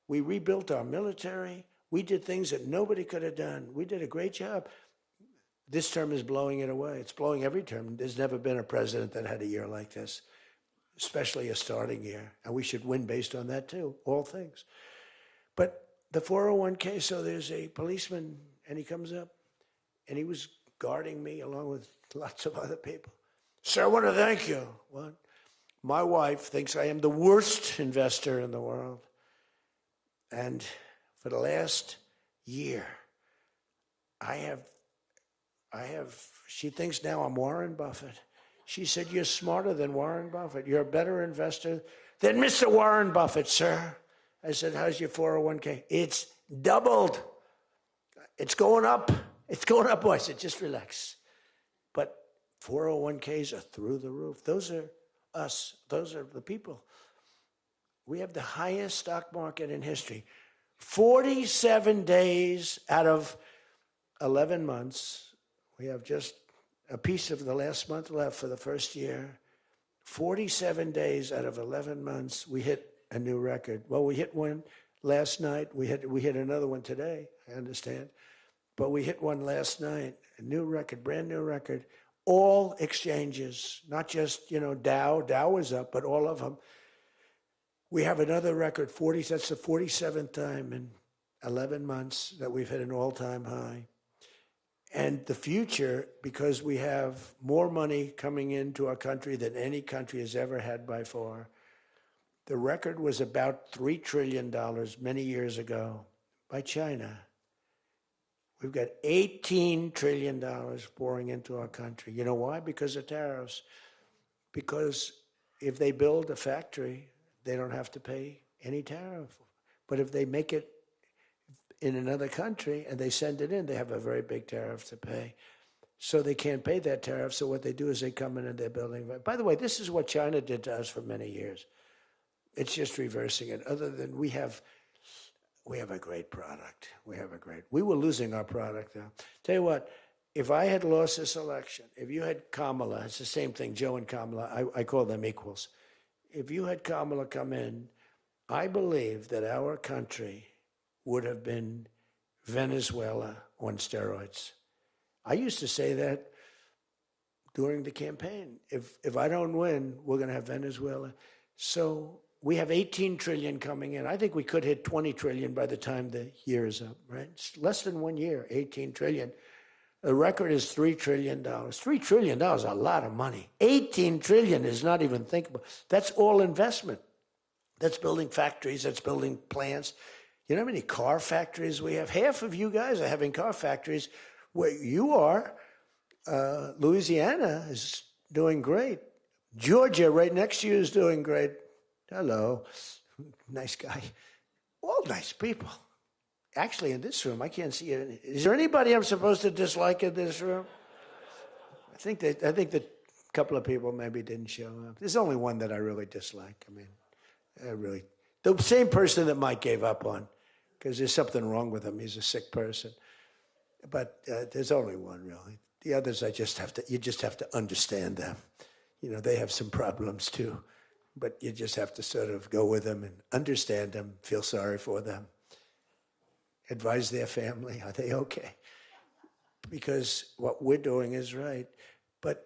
We rebuilt our military. We did things that nobody could have done. We did a great job. This term is blowing it away. It's blowing every term. There's never been a president that had a year like this, especially a starting year. And we should win based on that too, all things. But the 401k, so there's a policeman, and he comes up, and he was guarding me along with lots of other people. Sir, I want to thank you. What? My wife thinks I am the worst investor in the world. And for the last year, she thinks now I'm Warren Buffett. She said, you're smarter than Warren Buffett. You're a better investor than Mr. Warren Buffett, sir. I said, how's your 401k? It's doubled. It's going up. It's going up. I said, just relax. But 401ks are through the roof. Those are us. Those are the people. We have the highest stock market in history. 47 days out of 11 months. We have just a piece of the last month left for the first year. 47 days out of 11 months, we hit a new record. Well, we hit one last night. We hit another one today, I understand. But we hit one last night, a new record, brand new record. All exchanges, not just, Dow. Dow was up, but all of them. We have another record, that's the 47th time in 11 months that we've hit an all-time high. And the future, because we have more money coming into our country than any country has ever had by far. The record was about $3 trillion many years ago by China. We've got $18 trillion pouring into our country. You know why? Because of tariffs. Because if they build a factory, they don't have to pay any tariff. But if they make it in another country and they send it in, they have a very big tariff to pay. So they can't pay that tariff. So what they do is they come in and they're building. By the way, this is what China did to us for many years. It's just reversing it. Other than we have a great product. We were losing our product though. Tell you what, if I had lost this election, if you had Kamala, it's the same thing, Joe and Kamala, I call them equals. If you had Kamala come in, I believe that our country would have been Venezuela on steroids. I used to say that during the campaign. If I don't win, we're going to have Venezuela. So we have 18 trillion coming in. I think we could hit 20 trillion by the time the year is up, right? It's less than 1 year, 18 trillion. The record is $3 trillion. $3 trillion is a lot of money. 18 trillion is not even thinkable. That's all investment. That's building factories. That's building plants. You know how many car factories we have? Half of you guys are having car factories where you are. Louisiana is doing great. Georgia, right next to you, is doing great. Hello. Nice guy. All nice people. Actually, in this room, I can't see it. Is there anybody I'm supposed to dislike in this room? I think that a couple of people maybe didn't show up. There's only one that I really dislike. The same person that Mike gave up on, because there's something wrong with him. He's a sick person. But there's only one, really. The others, you just have to understand them. They have some problems too. But you just have to sort of go with them and understand them, feel sorry for them. Advise their family, are they okay? Because what we're doing is right. But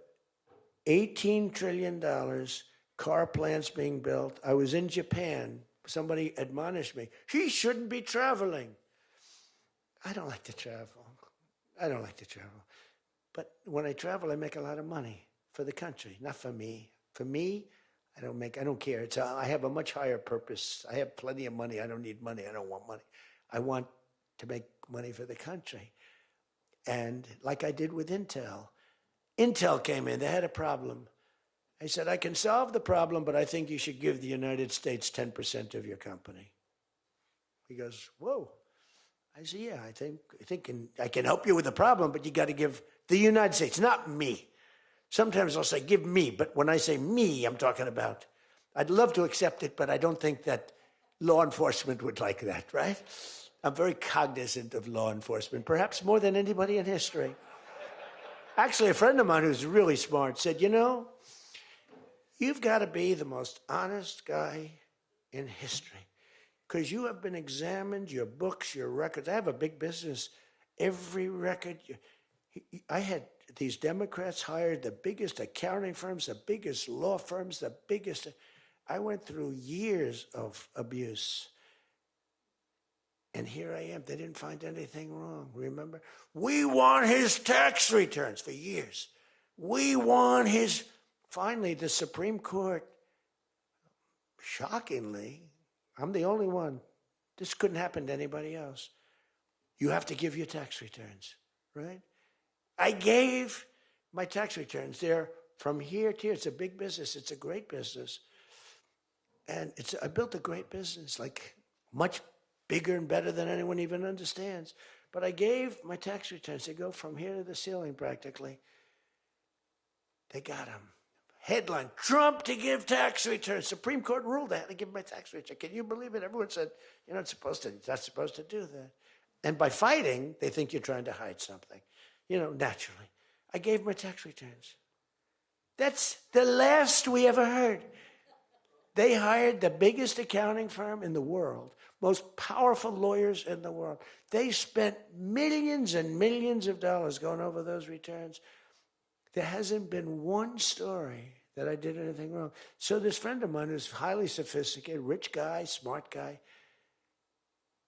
$18 trillion, car plants being built. I was in Japan. Somebody admonished me, he shouldn't be traveling. I don't like to travel. But when I travel, I make a lot of money for the country, not for me. For me, I don't care. I have a much higher purpose. I have plenty of money. I don't need money. I don't want money. I want to make money for the country. And like I did with Intel. Intel came in, they had a problem. I said, I can solve the problem, but I think you should give the United States 10% of your company. He goes, whoa. I said, yeah, I think I can help you with the problem, but you got to give the United States, not me. Sometimes I'll say, give me, but when I say me, I'm talking about, I'd love to accept it, but I don't think that law enforcement would like that, right? I'm very cognizant of law enforcement, perhaps more than anybody in history. Actually, a friend of mine who's really smart said, you've got to be the most honest guy in history because you have been examined, your books, your records. I have a big business. Every record, I had these Democrats hired the biggest accounting firms, the biggest law firms, the biggest. I went through years of abuse. And here I am. They didn't find anything wrong. Remember? We want his tax returns for years. We want his. Finally, the Supreme Court shockingly, I'm the only one. This couldn't happen to anybody else. You have to give your tax returns, right? I gave my tax returns. They're from here to here. It's a big business. It's a great business. And I built a great business, like much bigger and better than anyone even understands. But I gave my tax returns. They go from here to the ceiling practically. They got them. Headline, Trump to give tax returns. Supreme Court ruled I had to give my tax return. Can you believe it? Everyone said, you're not supposed to do that. And by fighting, they think you're trying to hide something. Naturally. I gave my tax returns. That's the last we ever heard. They hired the biggest accounting firm in the world, most powerful lawyers in the world. They spent millions and millions of dollars going over those returns. There hasn't been one story that I did anything wrong. So this friend of mine who's highly sophisticated, rich guy, smart guy,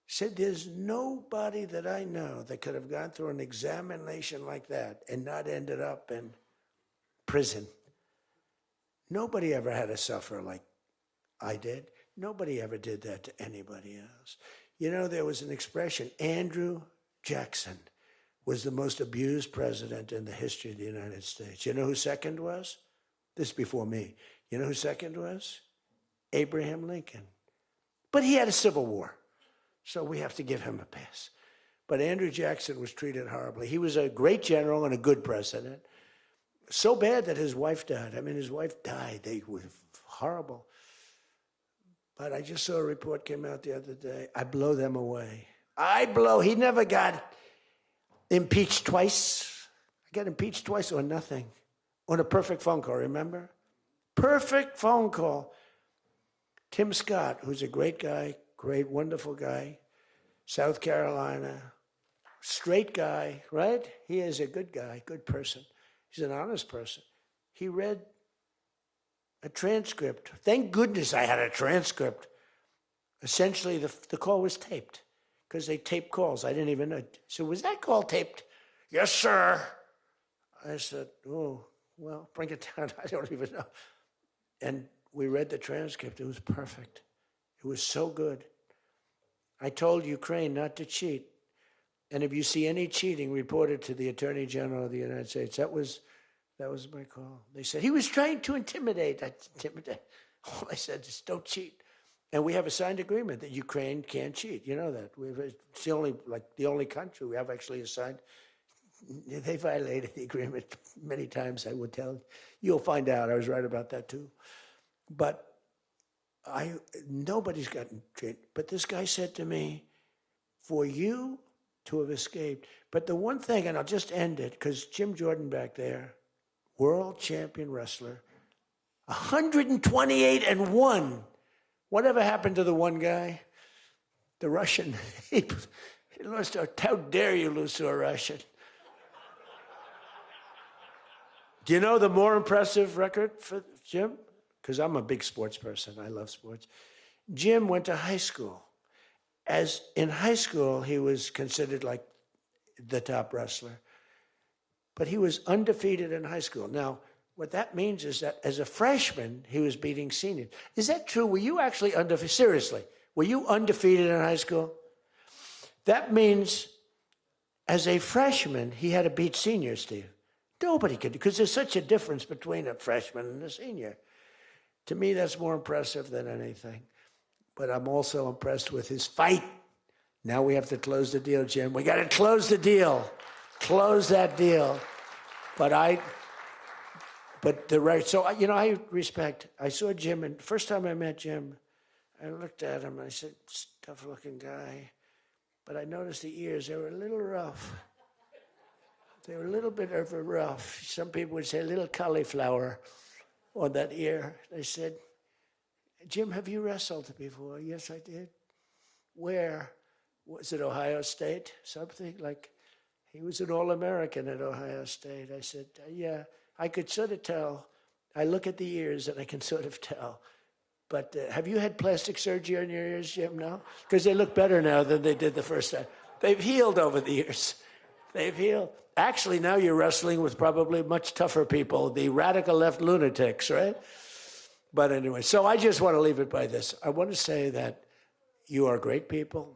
said there's nobody that I know that could have gone through an examination like that and not ended up in prison. Nobody ever had to suffer like I did. Nobody ever did that to anybody else. There was an expression, Andrew Jackson was the most abused president in the history of the United States. You know who second was? This is before me. You know who second was? Abraham Lincoln. But he had a civil war, so we have to give him a pass. But Andrew Jackson was treated horribly. He was a great general and a good president. So bad that his wife died. His wife died. They were horrible. But I just saw a report came out the other day. I blow them away. He never got impeached twice. I got impeached twice or nothing. On a perfect phone call, remember? Perfect phone call. Tim Scott, who's a great guy, great, wonderful guy, South Carolina, straight guy, right? He is a good guy, good person. He's an honest person. He read a transcript. Thank goodness I had a transcript. Essentially, the call was taped because they tape calls. I didn't even know. So was that call taped? Yes, sir. I said, oh, well, bring it down. I don't even know. And we read the transcript. It was perfect. It was so good. I told Ukraine not to cheat. And if you see any cheating, report it to the Attorney General of the United States. That was my call. They said, he was trying to intimidate. All I said is, don't cheat. And we have a signed agreement that Ukraine can't cheat. You know that. It's the only country we have actually a signed. They violated the agreement many times, I would tell. You'll find out. I was right about that too. But nobody's gotten cheated. But this guy said to me, for you to have escaped. But the one thing, and I'll just end it, because Jim Jordan back there, world champion wrestler, 128-1. Whatever happened to the one guy? The Russian. He lost to, how dare you lose to a Russian? Do you know the more impressive record for Jim? Because I'm a big sports person. I love sports. Jim went to high school. As in high school, he was considered like the top wrestler. But he was undefeated in high school. Now, what that means is that as a freshman, he was beating seniors. Is that true? Were you actually undefeated? Seriously, were you undefeated in high school? That means as a freshman, he had to beat seniors, Steve. Nobody could, because there's such a difference between a freshman and a senior. To me, that's more impressive than anything. But I'm also impressed with his fight. Now we have to close the deal, Jim. We got to close the deal. Close that deal. So, I respect. I saw Jim, and first time I met Jim, I looked at him, and I said, tough-looking guy. But I noticed the ears, they were a little rough. They were a little bit of a rough. Some people would say a little cauliflower on that ear. They said, Jim, have you wrestled before? Yes, I did. Where? Was it Ohio State? Something like, he was an All-American at Ohio State. I said, yeah, I could sort of tell. I look at the ears and I can sort of tell. But have you had plastic surgery on your ears, Jim? No? Because they look better now than they did the first time. They've healed over the years. They've healed. Actually, now you're wrestling with probably much tougher people, the radical left lunatics, right? But anyway, so I just want to leave it by this. I want to say that you are great people.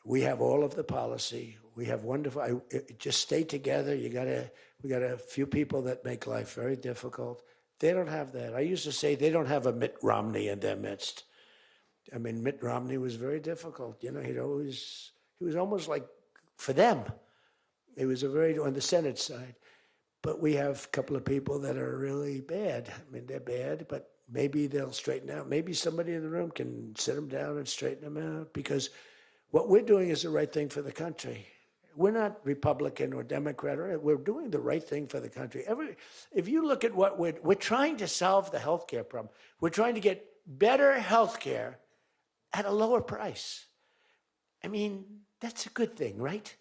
We have all of the policy. We have wonderful. Just stay together. We got a few people that make life very difficult. They don't have that. I used to say they don't have a Mitt Romney in their midst. I mean, Mitt Romney was very difficult. You know, he was almost like for them. He was on the Senate side. But we have a couple of people that are really bad. I mean, they're bad, but maybe they'll straighten out. Maybe somebody in the room can sit them down and straighten them out, because what we're doing is the right thing for the country. We're not Republican or Democrat. We're doing the right thing for the country. If you look at what we're trying to solve the health care problem. We're trying to get better health care at a lower price. I mean, that's a good thing, right?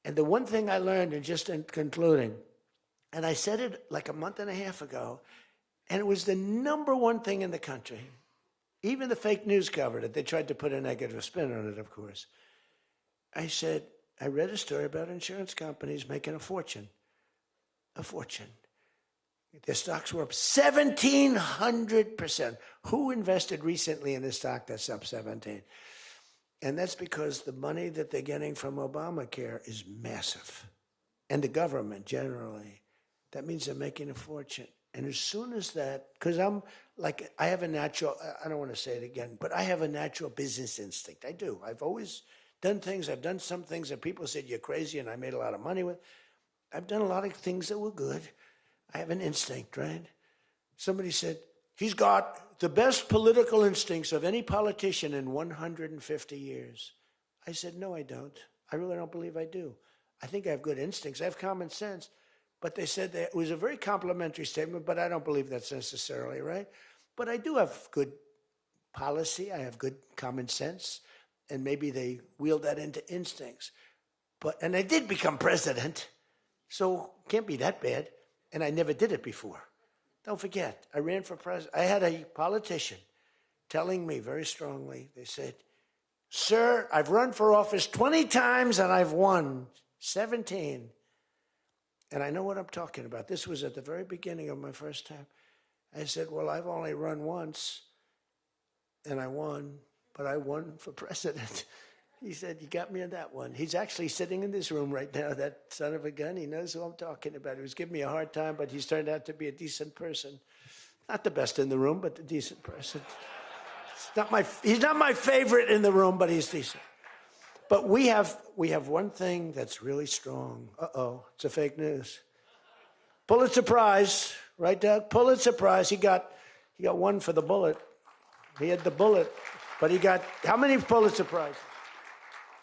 And the one thing I learned, and just in concluding, and I said it like a month and a half ago, and it was the number one thing in the country. Even the fake news covered it. They tried to put a negative spin on it, of course. I said, I read a story about insurance companies making a fortune. A fortune. Their stocks were up 1,700%. Who invested recently in a stock that's up 17? And that's because the money that they're getting from Obamacare is massive. And the government generally. That means they're making a fortune. And as soon as that, because I have a natural, I don't want to say it again, but I have a natural business instinct. I do. I've always done things. I've done some things that people said, you're crazy, and I made a lot of money with. I've done a lot of things that were good. I have an instinct, right? Somebody said, he's got the best political instincts of any politician in 150 years. I said, no, I don't. I really don't believe I do. I think I have good instincts. I have common sense. But they said that it was a very complimentary statement, but I don't believe that's necessarily right. But I do have good policy. I have good common sense. And maybe they wheeled that into instincts. And I did become president, so can't be that bad. And I never did it before. Don't forget, I ran for president. I had a politician telling me very strongly, they said, sir, I've run for office 20 times and I've won 17. And I know what I'm talking about. This was at the very beginning of my first time. I said, well, I've only run once, and I won, but I won for president. He said, you got me on that one. He's actually sitting in this room right now, that son of a gun. He knows who I'm talking about. He was giving me a hard time, but he's turned out to be a decent person. Not the best in the room, but a decent person. He's not my favorite in the room, but he's decent. But we have one thing that's really strong. Uh-oh, it's a fake news. Pulitzer Prize, right, Doug? Pulitzer Prize. He got one for the bullet. He had the bullet, but he got how many Pulitzer Prizes?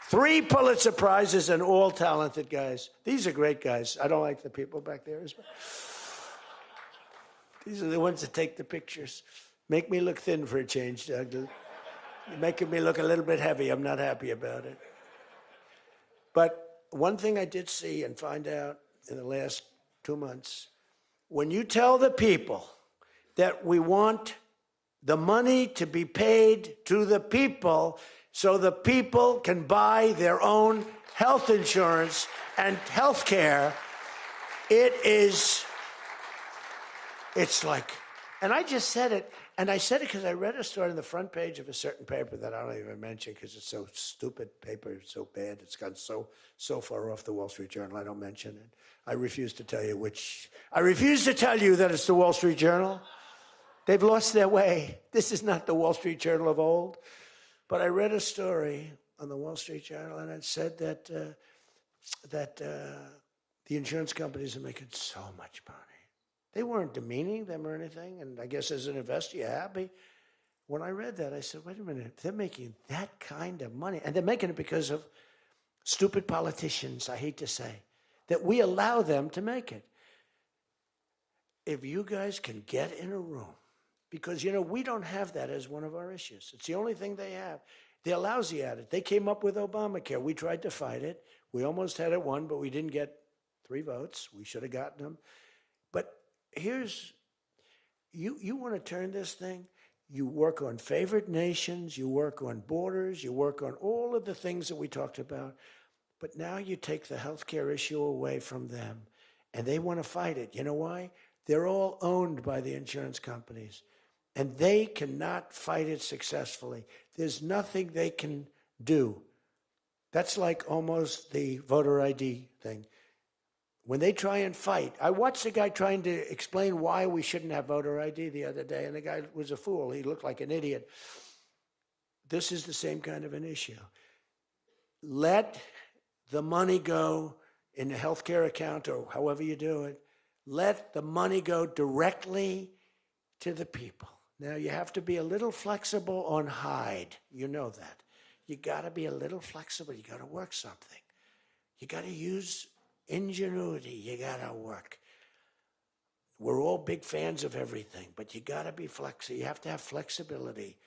3 Pulitzer Prizes, and all talented guys. These are great guys. I don't like the people back there. These are the ones that take the pictures. Make me look thin for a change, Doug. You're making me look a little bit heavy. I'm not happy about it. But one thing I did see and find out in the last 2 months, when you tell the people that we want the money to be paid to the people so the people can buy their own health insurance and health care, it's like, and I just said it, and I said it because I read a story on the front page of a certain paper that I don't even mention because it's so stupid paper, it's so bad, it's gone so far off the Wall Street Journal, I don't mention it. I refuse to tell you that it's the Wall Street Journal. They've lost their way. This is not the Wall Street Journal of old. But I read a story on the Wall Street Journal, and it said that the insurance companies are making so much money. They weren't demeaning them or anything, and I guess as an investor, you're happy. When I read that, I said, wait a minute, they're making that kind of money, and they're making it because of stupid politicians, I hate to say, that we allow them to make it. If you guys can get in a room, because, we don't have that as one of our issues. It's the only thing they have. They're lousy at it. They came up with Obamacare. We tried to fight it. We almost had it won, but we didn't get 3 votes. We should have gotten them. But here's, you want to turn this thing, you work on favored nations, you work on borders, you work on all of the things that we talked about, but now you take the healthcare issue away from them, and they want to fight it. You know why? They're all owned by the insurance companies. And they cannot fight it successfully. There's nothing they can do. That's like almost the voter ID thing. When they try and fight, I watched a guy trying to explain why we shouldn't have voter ID the other day, and the guy was a fool. He looked like an idiot. This is the same kind of an issue. Let the money go in a healthcare account or however you do it. Let the money go directly to the people. Now, you have to be a little flexible on Hyde. You know that. You got to be a little flexible. You got to work something. You got to use ingenuity. You got to work. We're all big fans of everything, but you got to be flexible. You have to have flexibility.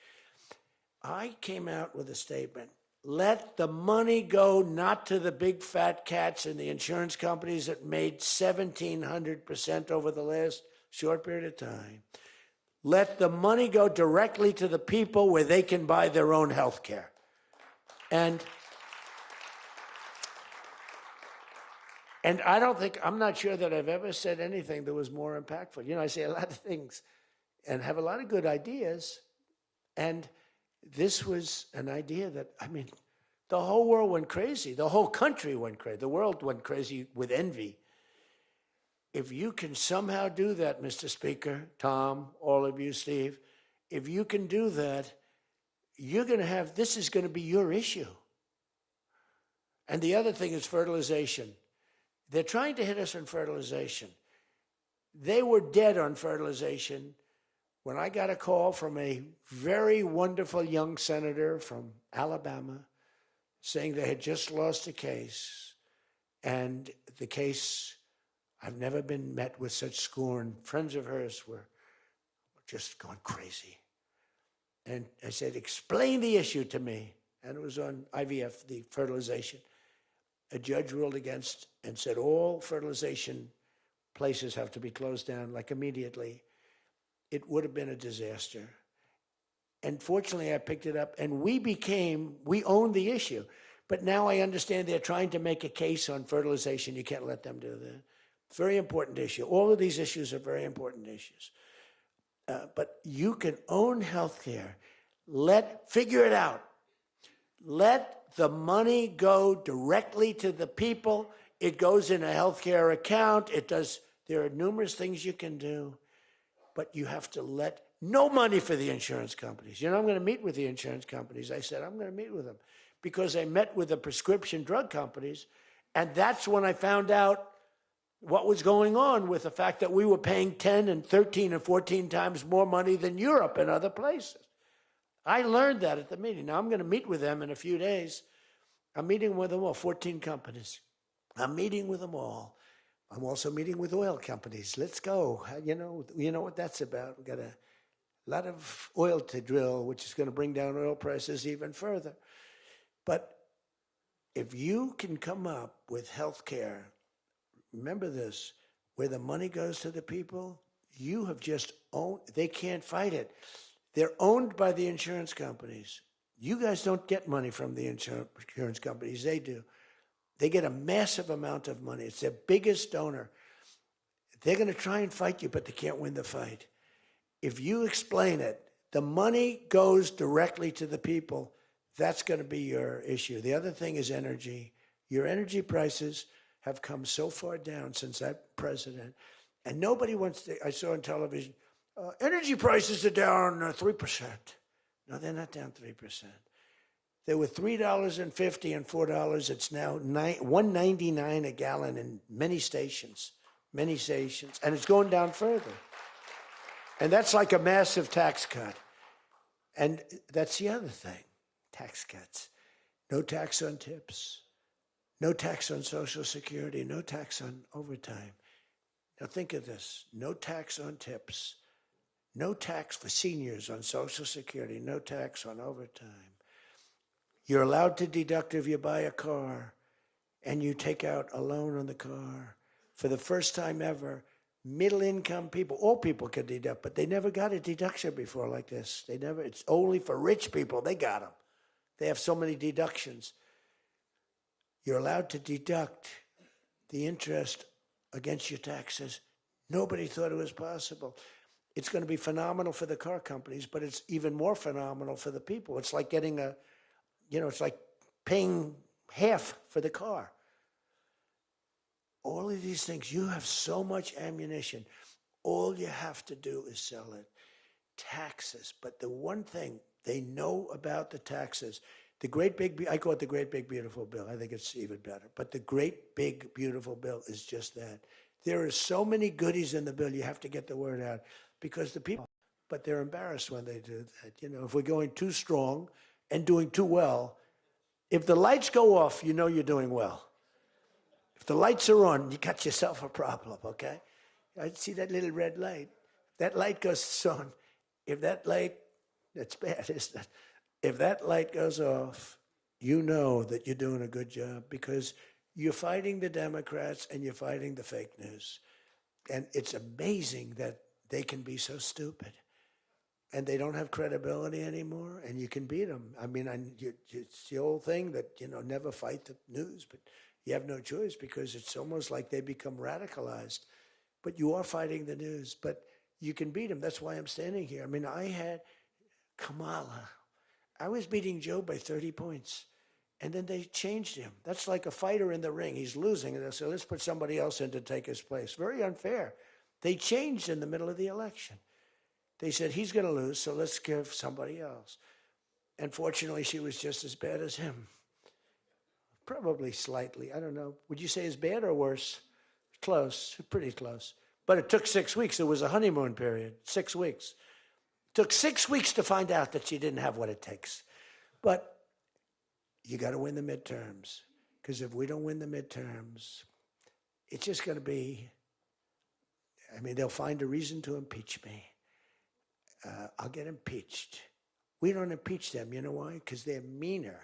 I came out with a statement. Let the money go not to the big fat cats and the insurance companies that made 1,700% over the last short period of time. Let the money go directly to the people where they can buy their own health care. And I'm not sure that I've ever said anything that was more impactful. You know, I say a lot of things and have a lot of good ideas. And this was an idea that, the whole world went crazy. The whole country went crazy. The world went crazy with envy. If you can somehow do that, Mr. Speaker, Tom, all of you, Steve, if you can do that, you're going to have, this is going to be your issue. And the other thing is fertilization. They're trying to hit us on fertilization. They were dead on fertilization when I got a call from a very wonderful young senator from Alabama saying they had just lost a case. And the case, I've never been met with such scorn. Friends of hers were just going crazy. And I said, explain the issue to me. And it was on IVF, the fertilization. A judge ruled against and said all fertilization places have to be closed down, like immediately. It would have been a disaster. And fortunately, I picked it up, and we owned the issue. But now I understand they're trying to make a case on fertilization. You can't let them do that. Very important issue. All of these issues are very important issues. But you can own healthcare. Figure it out. Let the money go directly to the people. It goes in a healthcare account. There are numerous things you can do, but you have to let no money for the insurance companies. You know, I'm going to meet with the insurance companies. I said, I'm going to meet with them because I met with the prescription drug companies. And that's when I found out what was going on with the fact that we were paying 10 and 13 and 14 times more money than Europe and other places. I learned that at the meeting. Now, I'm going to meet with them in a few days. I'm meeting with them all, 14 companies. I'm meeting with them all. I'm also meeting with oil companies. Let's go. You know what that's about. We've got a lot of oil to drill, which is going to bring down oil prices even further. But if you can come up with health care, remember this, where the money goes to the people, you have just owned, they can't fight it. They're owned by the insurance companies. You guys don't get money from the insurance companies. They do. They get a massive amount of money. It's their biggest donor. They're going to try and fight you, but they can't win the fight. If you explain it, the money goes directly to the people. That's going to be your issue. The other thing is energy. Your energy prices have come so far down since I'm president. And nobody wants to, I saw on television, energy prices are down 3%. No, they're not down 3%. They were $3.50 and $4. It's now $1.99 a gallon in many stations, and it's going down further. And that's like a massive tax cut. And that's the other thing, tax cuts. No tax on tips, no tax on Social Security, no tax on overtime. Now think of this, no tax on tips, no tax for seniors on Social Security, no tax on overtime. You're allowed to deduct if you buy a car and you take out a loan on the car. For the first time ever, middle-income people, all people can deduct, but they never got a deduction before like this. It's only for rich people. They got them. They have so many deductions. You're allowed to deduct the interest against your taxes. Nobody thought it was possible. It's going to be phenomenal for the car companies, but it's even more phenomenal for the people. It's like getting it's like paying half for the car. All of these things, you have so much ammunition. All you have to do is sell it. Taxes. But the one thing they know about the taxes, I call it the great big beautiful bill. I think it's even better. But the great big beautiful bill is just that. There are so many goodies in the bill, you have to get the word out because the people, but they're embarrassed when they do that. If we're going too strong and doing too well, if the lights go off, you know you're doing well. If the lights are on, you got yourself a problem, okay? I see that little red light. That light goes on. If that light, that's bad, isn't it? If that light goes off, you know that you're doing a good job because you're fighting the Democrats and you're fighting the fake news. And it's amazing that they can be so stupid. And they don't have credibility anymore, and you can beat them. I mean, it's the old thing that, never fight the news, but you have no choice because it's almost like they become radicalized. But you are fighting the news, but you can beat them. That's why I'm standing here. I mean, I had Kamala. I was beating Joe by 30 points, and then they changed him. That's like a fighter in the ring. He's losing, and they said, let's put somebody else in to take his place. Very unfair. They changed in the middle of the election. They said, he's going to lose, so let's give somebody else. And fortunately, she was just as bad as him. Probably slightly. I don't know. Would you say as bad or worse? Close. Pretty close. But it took 6 weeks. It was a honeymoon period. 6 weeks. It took 6 weeks to find out that she didn't have what it takes. But you got to win the midterms. Because if we don't win the midterms, it's just going to be, they'll find a reason to impeach me. I'll get impeached. We don't impeach them. You know why? Because they're meaner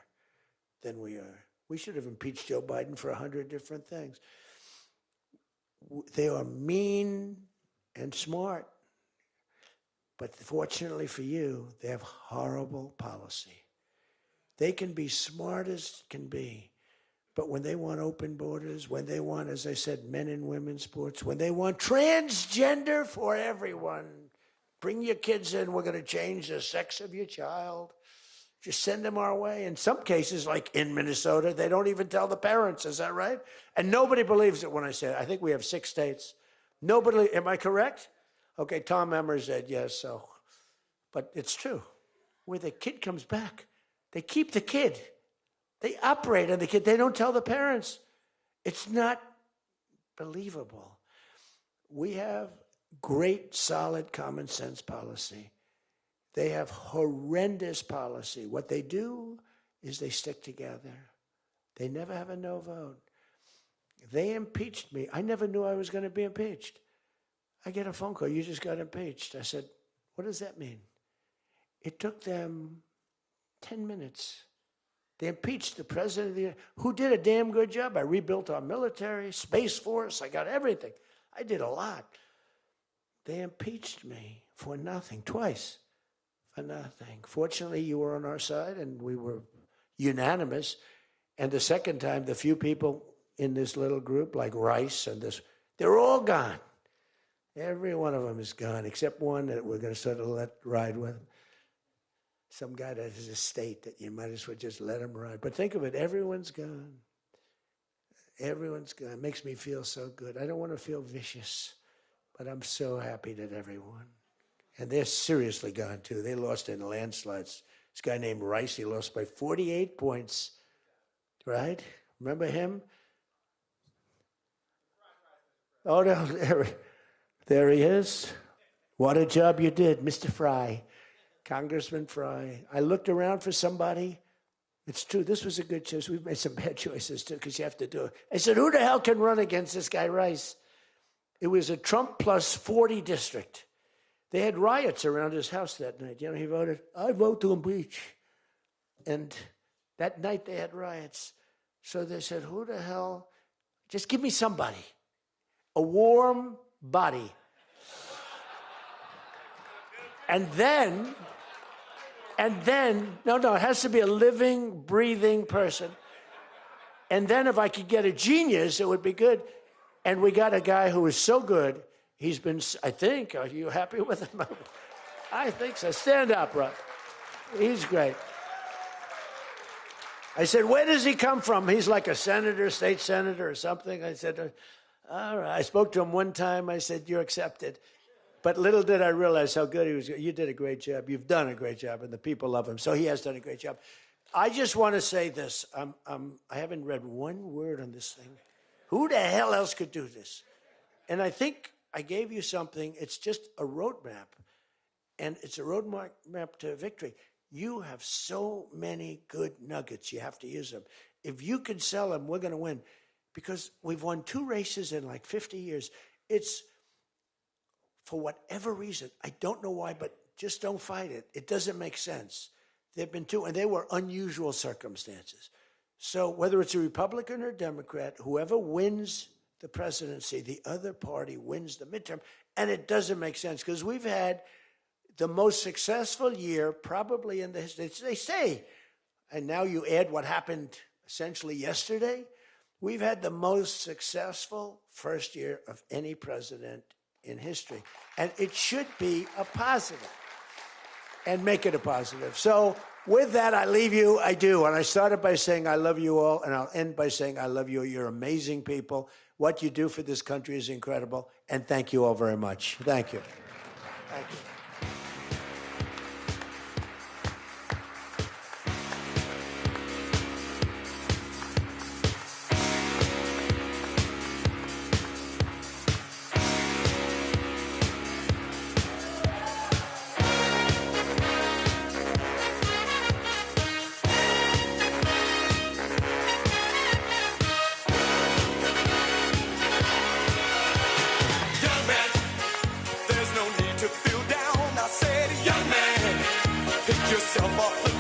than we are. We should have impeached Joe Biden for 100 different things. They are mean and smart. But fortunately for you, they have horrible policy. They can be smart as can be. But when they want open borders, when they want, as I said, men and women's sports, when they want transgender for everyone, bring your kids in, we're going to change the sex of your child. Just send them our way. In some cases, like in Minnesota, they don't even tell the parents. Is that right? And nobody believes it when I say it. I think we have 6 states. Nobody, am I correct? Okay, Tom Emmer said yes, so. But it's true. Where the kid comes back, they keep the kid. They operate on the kid. They don't tell the parents. It's not believable. We have great, solid, common sense policy. They have horrendous policy. What they do is they stick together. They never have a no vote. They impeached me. I never knew I was going to be impeached. I get a phone call, you just got impeached. I said, what does that mean? It took them 10 minutes. They impeached the president of the United States, who did a damn good job. I rebuilt our military, Space Force, I got everything. I did a lot. They impeached me for nothing, twice, for nothing. Fortunately, you were on our side, and we were unanimous. And the second time, the few people in this little group, like Rice and this, they're all gone. Every one of them is gone, except one that we're going to sort of let ride with. Some guy that has a state that you might as well just let him ride. But think of it, everyone's gone. Everyone's gone. It makes me feel so good. I don't want to feel vicious. But I'm so happy that everyone. And they're seriously gone, too. They lost in landslides. This guy named Rice, he lost by 48 points. Right? Remember him? Oh, no, there he is. What a job you did, Mr. Fry, Congressman Fry. I looked around for somebody. It's true, this was a good choice. We've made some bad choices, too, because you have to do it. I said, who the hell can run against this guy, Rice? It was a Trump plus 40 district. They had riots around his house that night. He voted, I vote to impeach. And that night they had riots. So they said, who the hell? Just give me somebody. A warm body. And then, no, it has to be a living, breathing person. And then if I could get a genius, it would be good. And we got a guy who was so good, He's been, I think, are you happy with him? I think so. Stand up, bro. He's great. I said, where does he come from? He's like a senator, state senator or something. I said, all right. I spoke to him one time. I said, you're accepted. But little did I realize how good he was. You did a great job. You've done a great job, and the people love him. So he has done a great job. I just want to say this. I haven't read one word on this thing. Who the hell else could do this? And I think I gave you something. It's just a roadmap, and it's a roadmap to victory. You have so many good nuggets. You have to use them. If you can sell them, we're going to win, because we've won 2 races in like 50 years. It's, for whatever reason, I don't know why, but just don't fight it. It doesn't make sense. There have been 2, and they were unusual circumstances. So whether it's a Republican or Democrat, whoever wins the presidency, the other party wins the midterm, and it doesn't make sense, because we've had the most successful year probably in the history. They say, and now you add what happened essentially yesterday, we've had the most successful first year of any president in history. And it should be a positive, and make it a positive. So with that, I leave you. I do. And I started by saying I love you all, and I'll end by saying I love you. You're amazing people. What you do for this country is incredible. And thank you all very much. Thank you. Thank you. Yourself off the